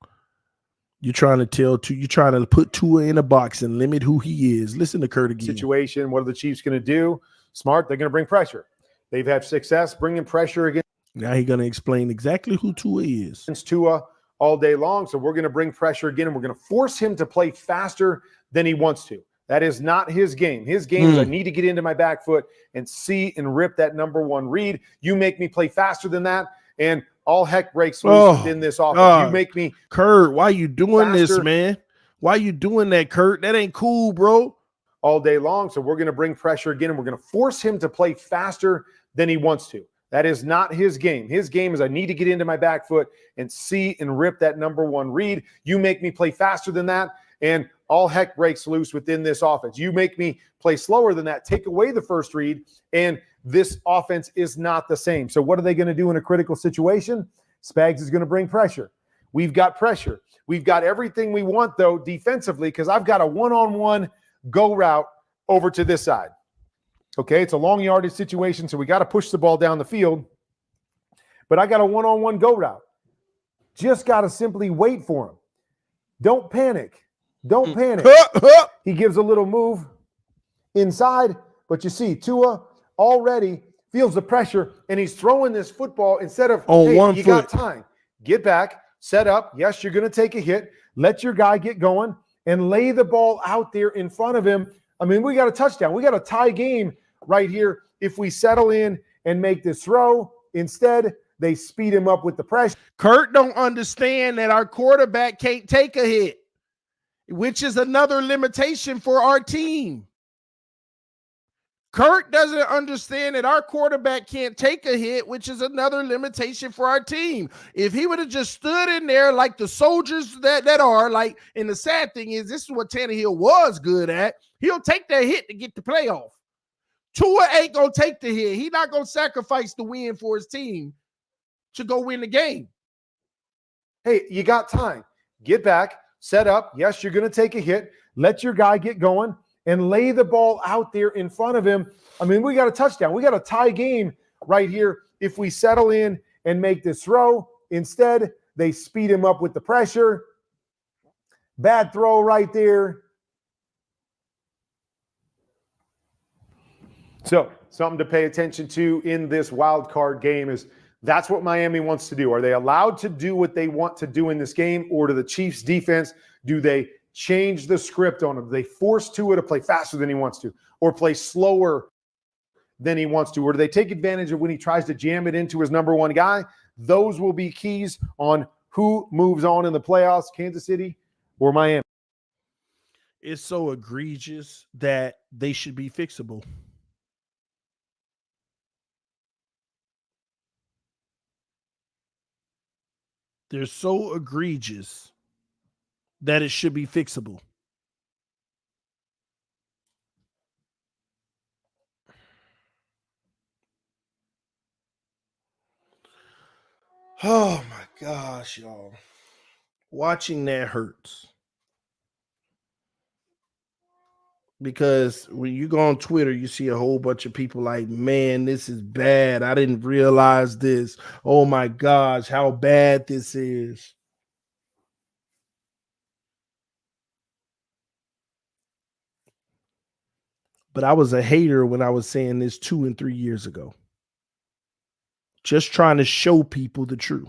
You're trying to put Tua in a box and limit who he is. Listen to Kurt again. situation. What are the Chiefs going to do? Smart. They're going to bring pressure. They've had success bringing pressure against Now he's going to explain exactly who Tua is. Tua all day long. So we're going to bring pressure again, and we're going to force him to play faster than he wants to. That is not his game. His game is I need to get into my back foot and see and rip that number one read. You make me play faster than that, and all heck breaks loose within this offense. You make me Kurt, why you doing this, man? Why you doing that, Kurt? That ain't cool, bro. All day long. So we're going to bring pressure again, and we're going to force him to play faster than he wants to. That is not his game. His game is I need to get into my back foot and see and rip that number one read. You make me play faster than that, and all heck breaks loose within this offense. You make me play slower than that, take away the first read, and this offense is not the same. So what are they going to do in a critical situation? Spags is going to bring pressure. We've got pressure. We've got everything we want, though, defensively, because I've got a one-on-one go route over to this side. Okay, it's a long yardage situation, so we got to push the ball down the field. But I got a one-on-one go route. Just got to simply wait for him. Don't panic. Don't panic. He gives a little move inside, but you see Tua already feels the pressure, and he's throwing this football instead of, on one you foot. got time. Get back, set up. Yes, you're going to take a hit. Let your guy get going and lay the ball out there in front of him. I mean, we got a touchdown. We got a tie game right here if we settle in and make this throw. Instead, they speed him up with the pressure. Kurt don't understand that our quarterback can't take a hit, which is another limitation for our team. Kurt doesn't understand that our quarterback can't take a hit, which is another limitation for our team. If he would have just stood in there like the soldiers that are, like, and the sad thing is, this is what Tannehill was good at. He'll take that hit to get the playoff. Tua ain't going to take the hit. He's not going to sacrifice the win for his team to go win the game. Hey, you got time. Get back, set up. Yes, you're going to take a hit. Let your guy get going and lay the ball out there in front of him. I mean, we got a touchdown. We got a tie game right here if we settle in and make this throw. Instead, they speed him up with the pressure. Bad throw right there. So something to pay attention to in this wild card game is that's what Miami wants to do. Are they allowed to do what they want to do in this game, or to the Chiefs defense, do they change the script on him? Do they force Tua to play faster than he wants to, or play slower than he wants to? Or do they take advantage of when he tries to jam it into his number one guy? Those will be keys on who moves on in the playoffs, Kansas City or Miami. It's so egregious that they should be fixable. They're so egregious that it should be fixable. Oh my gosh, y'all. Watching that hurts. Because when you go on Twitter, you see a whole bunch of people like, man, this is bad. I didn't realize this. Oh my gosh, how bad this is. But I was a hater when I was saying this 2 and 3 years ago. Just trying to show people the truth.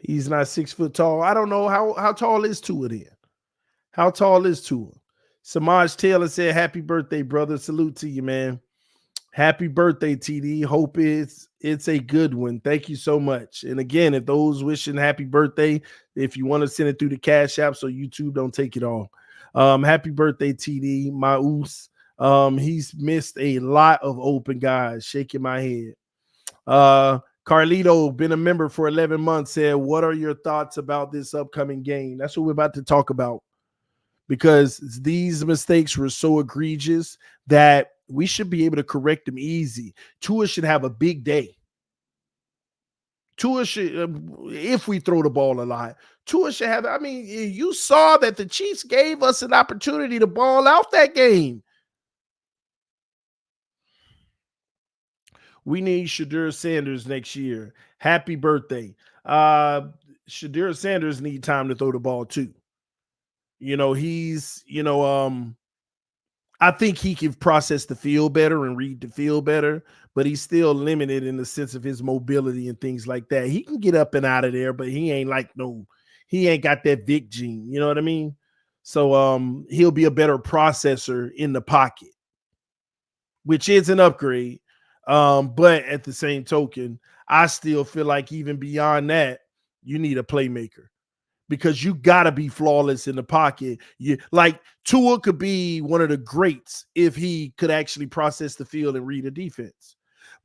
He's not 6 foot tall. I don't know how tall is Tua then. How tall is Tua? Samaj Taylor said, happy birthday, brother. Salute to you, man. Happy birthday, TD. Hope it's a good one. Thank you so much. And again, if those wishing happy birthday, if you want to send it through the Cash App so YouTube don't take it all. Happy birthday, TD. My oos. He's missed a lot of open guys. Shaking my head. Carlito, been a member for 11 months, said, what are your thoughts about this upcoming game? That's what we're about to talk about, because these mistakes were so egregious that we should be able to correct them easy. Tua should have a big day. Tua should, if we throw the ball a lot, Tua should have. I mean, you saw that the Chiefs gave us an opportunity to ball out that game. We need Shadur Sanders next year. Happy birthday. Shadur Sanders need time to throw the ball too. He's, I think he can process the field better and read the field better, but he's still limited in the sense of his mobility and things like that. He can get up and out of there, but he ain't got that Vic gene. You know what I mean? So he'll be a better processor in the pocket, which is an upgrade. But at the same token, I still feel like even beyond that, you need a playmaker. Because you got to be flawless in the pocket. Tua could be one of the greats if he could actually process the field and read a defense.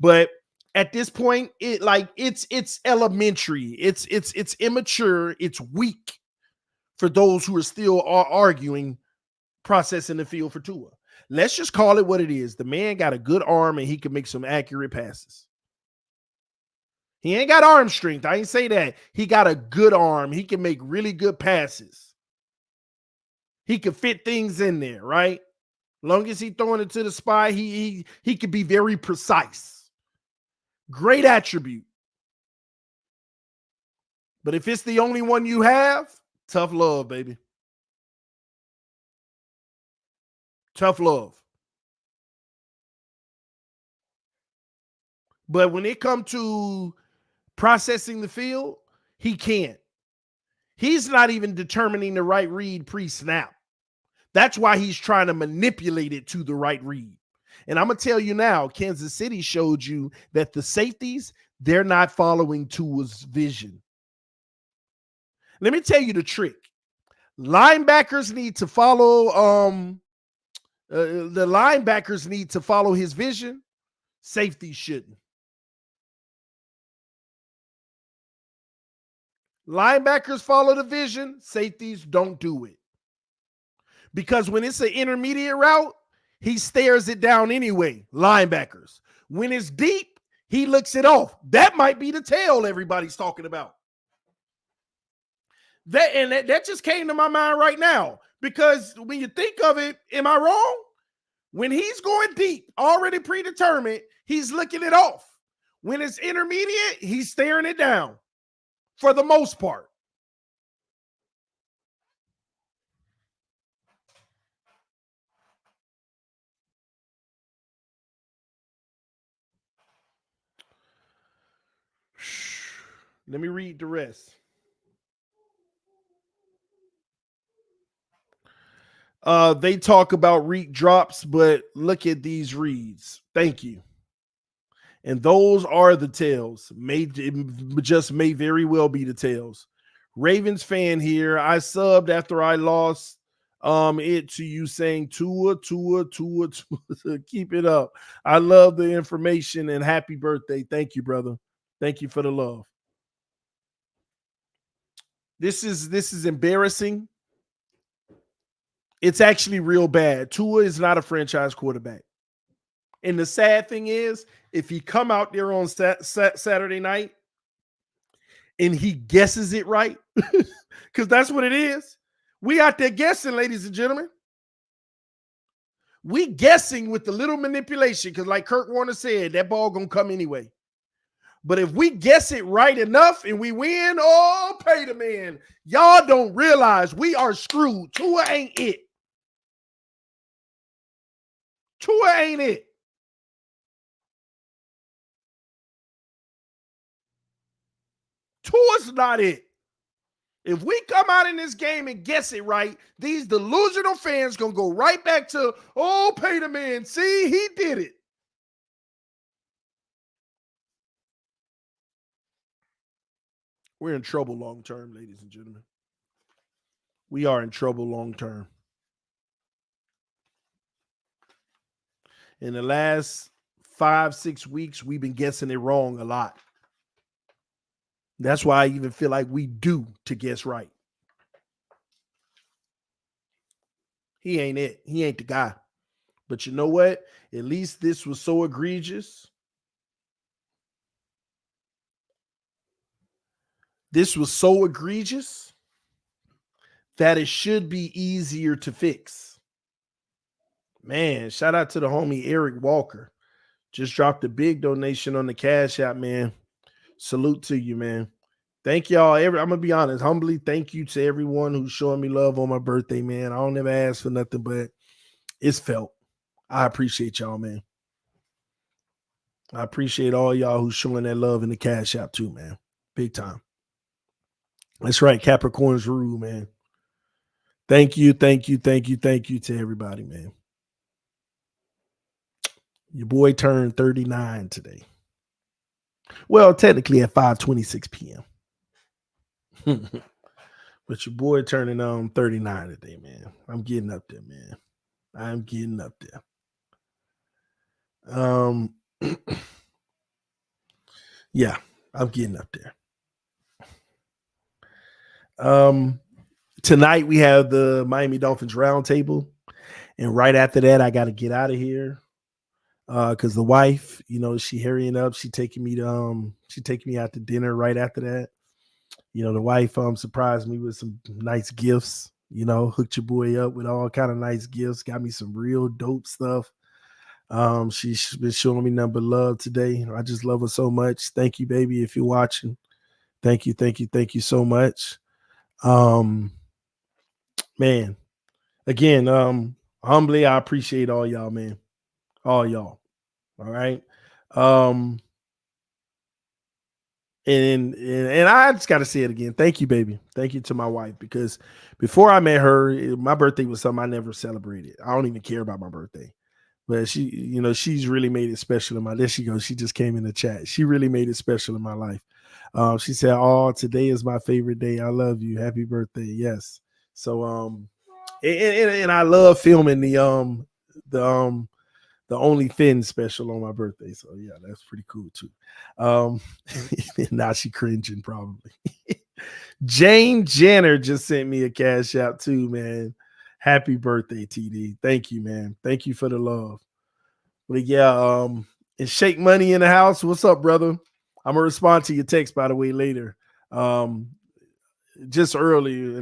But at this point, it's elementary. It's immature. It's weak for those who are still arguing processing the field for Tua. Let's just call it what it is. The man got a good arm and he can make some accurate passes. He ain't got arm strength. I ain't say that. He got a good arm. He can make really good passes. He can fit things in there, right? Long as he throwing it to the spot, he can be very precise. Great attribute. But if it's the only one you have, tough love, baby. Tough love. But when it comes to processing the field, he can't. He's not even determining the right read pre-snap. That's why he's trying to manipulate it to the right read. And I'm going to tell you now, Kansas City showed you that the safeties, they're not following Tua's vision. Let me tell you the trick. Linebackers need to follow the linebackers need to follow his vision. Safeties shouldn't. Linebackers follow the vision. Safeties don't do it. Because when it's an intermediate route, he stares it down anyway. Linebackers. When it's deep, he looks it off. That might be the tail everybody's talking about. That just came to my mind right now. Because when you think of it, am I wrong? When he's going deep, already predetermined, he's looking it off. When it's intermediate, he's staring it down. For the most part. Let me read the rest. They talk about read drops, but look at these reads. Thank you. And those are the tails. May very well be the tails. Ravens fan here. I subbed after I lost it to you saying Tua. Keep it up. I love the information and happy birthday. Thank you, brother. Thank you for the love. This is embarrassing. It's actually real bad. Tua is not a franchise quarterback. And the sad thing is, if he come out there on Saturday night and he guesses it right, because that's what it is. We out there guessing, ladies and gentlemen. We guessing with the little manipulation, because like Kurt Warner said, that ball going to come anyway. But if we guess it right enough and we win, oh, pay the man. Y'all don't realize we are screwed. Tua ain't it. Tua ain't it. Tua's not it. If we come out in this game and guess it right, these delusional fans going to go right back to, oh, pay the man. See, he did it. We're in trouble long term, ladies and gentlemen. We are in trouble long term. In the last 5-6 weeks, we've been guessing it wrong a lot. That's why I even feel like we do to guess right. He ain't it. He ain't the guy. But you know what? At least this was so egregious. this was so egregious that it should be easier to fix. Man, shout out to the homie Eric Walker. Just dropped a big donation on the Cash App, man. Salute to you, man. Thank y'all. I'm going to be honest, humbly, thank you to everyone who's showing me love on my birthday, man. I don't ever ask for nothing, but it's felt. I appreciate y'all, man. I appreciate all y'all who's showing that love in the Cash App too, man. Big time. That's right. Capricorn's rule, man. Thank you to everybody, man. Your boy turned 39 today. Well, technically at 5:26 p.m. But your boy turning 39 today, man. I'm getting up there, man. I'm getting up there. Yeah, I'm getting up there. Tonight we have the Miami Dolphins roundtable, and right after that, I got to get out of here because the wife, she hurrying up. She taking me out to dinner right after that. The wife surprised me with some nice gifts. Hooked your boy up with all kind of nice gifts. Got me some real dope stuff. She's been showing me nothing but love today. I just love her so much. Thank you, baby, if you're watching. Thank you so much. Man, again, humbly, I appreciate all y'all, man. All y'all. All right. And I just got to say it again. Thank you, baby. Thank you to my wife, because before I met her, my birthday was something I never celebrated. I don't even care about my birthday, but she's really made it special in my, there she goes. She just came in the chat. She really made it special in my life. She said, "Oh, today is my favorite day. I love you. Happy birthday." Yes. So, and I love filming the OnlyFins special on my birthday. So yeah, that's pretty cool too. Now she cringing probably. Jane Jenner just sent me a Cash App too, man. Happy birthday, TD. Thank you, man. Thank you for the love. But yeah, and Shake Money in the house. What's up, brother? I'm gonna respond to your text, by the way, later. Just early,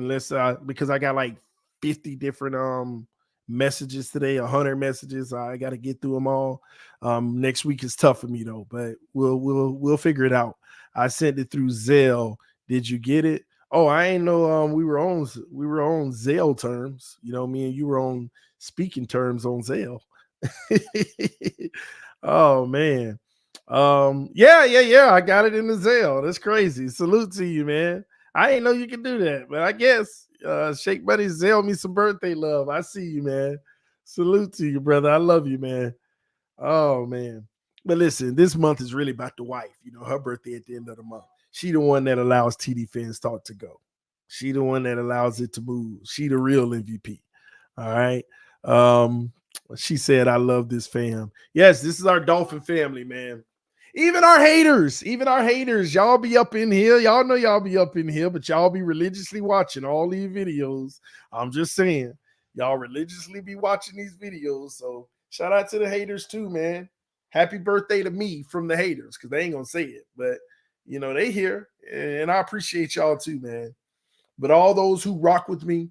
because I got like 50 different messages today, 100 messages. I got to get through them all. Next week is tough for me though, but we'll figure it out. I sent it through Zelle. Did you get it? Oh, I ain't know we were on Zelle terms. Me and you were on speaking terms on Zelle. Oh man. Yeah. I got it in the Zelle. That's crazy. Salute to you, man. I didn't know you could do that, but I guess Shake Buddy Zelle me some birthday love. I see you, man. Salute to you, brother. I love you, man. Oh man. But listen, this month is really about the wife. Her birthday at the end of the month. She the one that allows TD Fans Talk to go. She the one that allows it to move. She the real MVP. All right. She said, "I love this fam." Yes, this is our Dolphin family, man. Even our haters, y'all be up in here. Y'all know y'all be up in here, but y'all be religiously watching all these videos. I'm just saying, y'all religiously be watching these videos. So shout out to the haters too, man. Happy birthday to me from the haters, because they ain't gonna say it, but they here, and I appreciate y'all too, man. But all those who rock with me,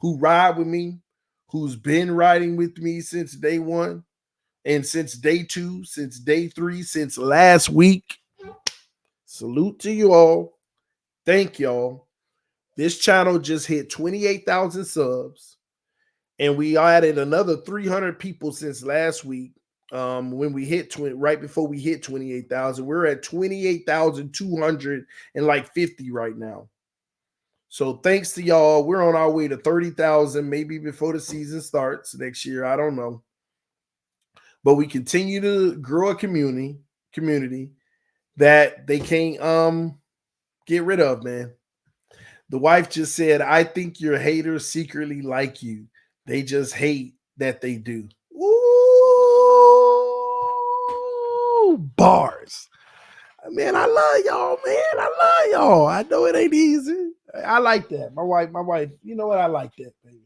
who ride with me, who's been riding with me since day one, and since day 2, since day 3, since last week, salute to you all. Thank y'all. This channel just hit 28,000 subs, and we added another 300 people since last week. When we hit right before we hit 28,000, we're at 28,250 right now. So thanks to y'all, we're on our way to 30,000, maybe before the season starts next year. I don't know. But we continue to grow a community that they can't get rid of, man. The wife just said, "I think your haters secretly like you. They just hate that they do." Ooh, bars. Man, I love y'all, man. I love y'all. I know it ain't easy. I like that. My wife, you know what? I like that, baby.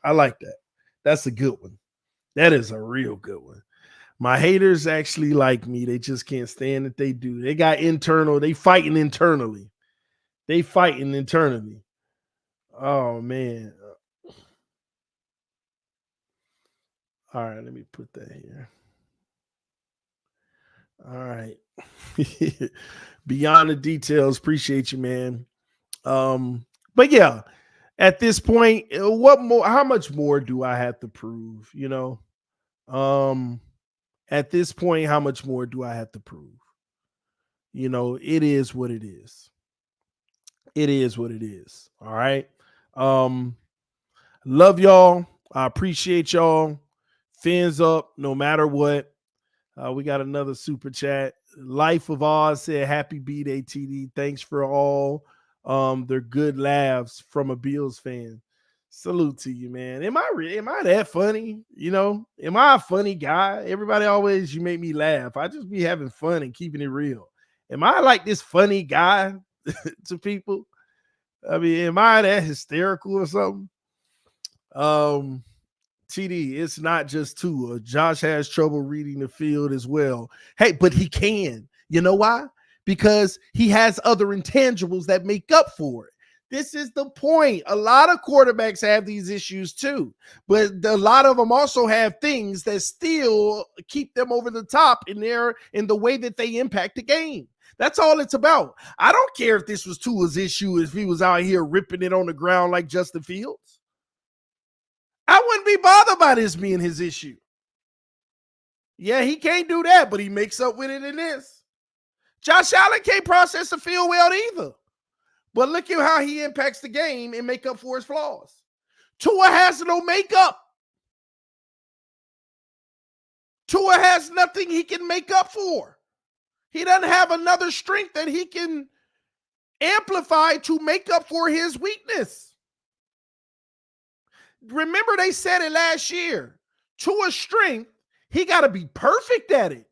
I like that. That's a good one. That is a real good one. My haters actually like me. They just can't stand that they do. They got internal. They fighting internally. They fighting internally. Oh, man. All right, let me put that here. All right. Beyond the details, appreciate you, man. But yeah, at this point, what more? How much more do I have to prove? At this point, how much more do I have to prove? It is what it is. It is what it is. All right. Love y'all. I appreciate y'all. Fins up, no matter what. We got another super chat. Life of Oz said, "Happy B-Day, TD. Thanks for all their good laughs from a Bills fan." Salute to you, man. Am I that funny? Am I a funny guy? Everybody always, you make me laugh. I just be having fun and keeping it real. Am I like this funny guy to people? I mean, am I that hysterical or something? TD, it's not just Tua. Josh has trouble reading the field as well. Hey, but he can. You know why? Because he has other intangibles that make up for it. This is the point. A lot of quarterbacks have these issues too, but a lot of them also have things that still keep them over the top in the way that they impact the game. That's all it's about. I don't care if this was Tua's issue, if he was out here ripping it on the ground like Justin Fields. I wouldn't be bothered by this being his issue. Yeah, he can't do that, but he makes up with it in this. Josh Allen can't process the field well either. But look at how he impacts the game and make up for his flaws. Tua has no makeup. Tua has nothing he can make up for. He doesn't have another strength that he can amplify to make up for his weakness. Remember, they said it last year. Tua's strength, he got to be perfect at it.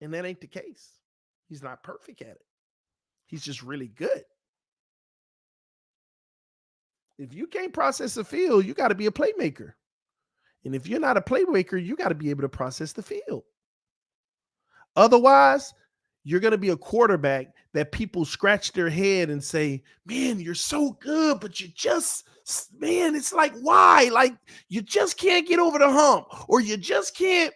And that ain't the case. He's not perfect at it. He's just really good. If you can't process the field, you got to be a playmaker. And if you're not a playmaker, you got to be able to process the field. Otherwise, you're going to be a quarterback that people scratch their head and say, "Man, you're so good, but it's like, why? Like, you just can't get over the hump, or you just can't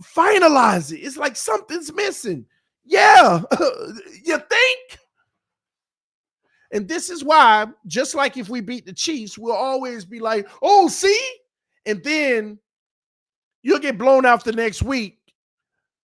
finalize it. It's like something's missing." Yeah, you think? And this is why, just like if we beat the Chiefs, we'll always be like, "Oh, see?" And then you'll get blown out the next week,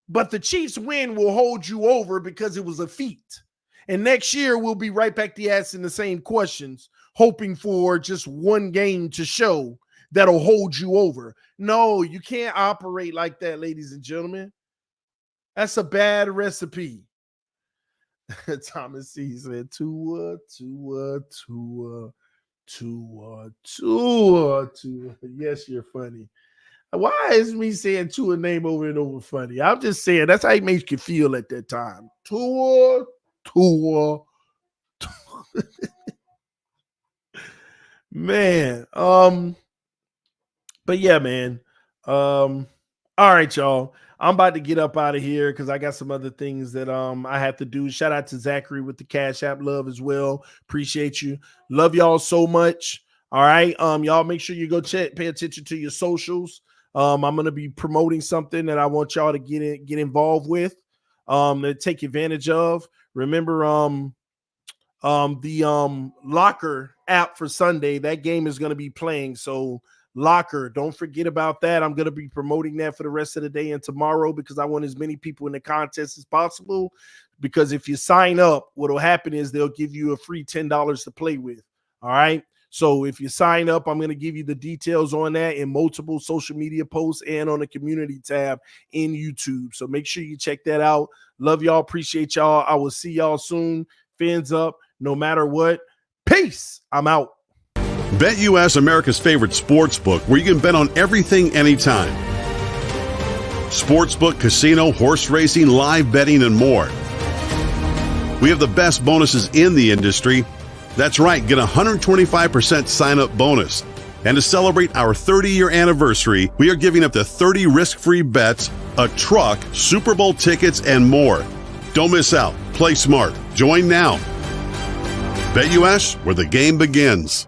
but the Chiefs win will hold you over because it was a feat. And next year, we'll be right back to asking the same questions, hoping for just one game to show that'll hold you over. No, you can't operate like that, ladies and gentlemen. That's a bad recipe. Thomas C said, Tua. Yes, you're funny. Why is me saying Tua name over and over funny? I'm just saying that's how he makes you feel at that time. Tua. Man. But yeah, man. All right, y'all. I'm about to get up out of here because I got some other things that I have to do. Shout out to Zachary with the Cash App love as well. Appreciate you. Love y'all so much. All right. Y'all make sure you go pay attention to your socials. I'm gonna be promoting something that I want y'all to get involved with, to take advantage of. Remember, the Locker app for Sunday, that game is gonna be playing. So Locker, don't forget about that. I'm going to be promoting that for the rest of the day and tomorrow because I want as many people in the contest as possible. Because if you sign up, what will happen is they'll give you a free $10 to play with. All right. So if you sign up, I'm going to give you the details on that in multiple social media posts and on the community tab in YouTube. So make sure you check that out. Love y'all. Appreciate y'all. I will see y'all soon. Fins up, no matter what. Peace. I'm out. BetUS, America's favorite sports book, where you can bet on everything anytime. Sportsbook, casino, horse racing, live betting, and more. We have the best bonuses in the industry. That's right, get a 125% sign-up bonus. And to celebrate our 30-year anniversary, we are giving up to 30 risk-free bets, a truck, Super Bowl tickets, and more. Don't miss out. Play smart. Join now. BetUS, where the game begins.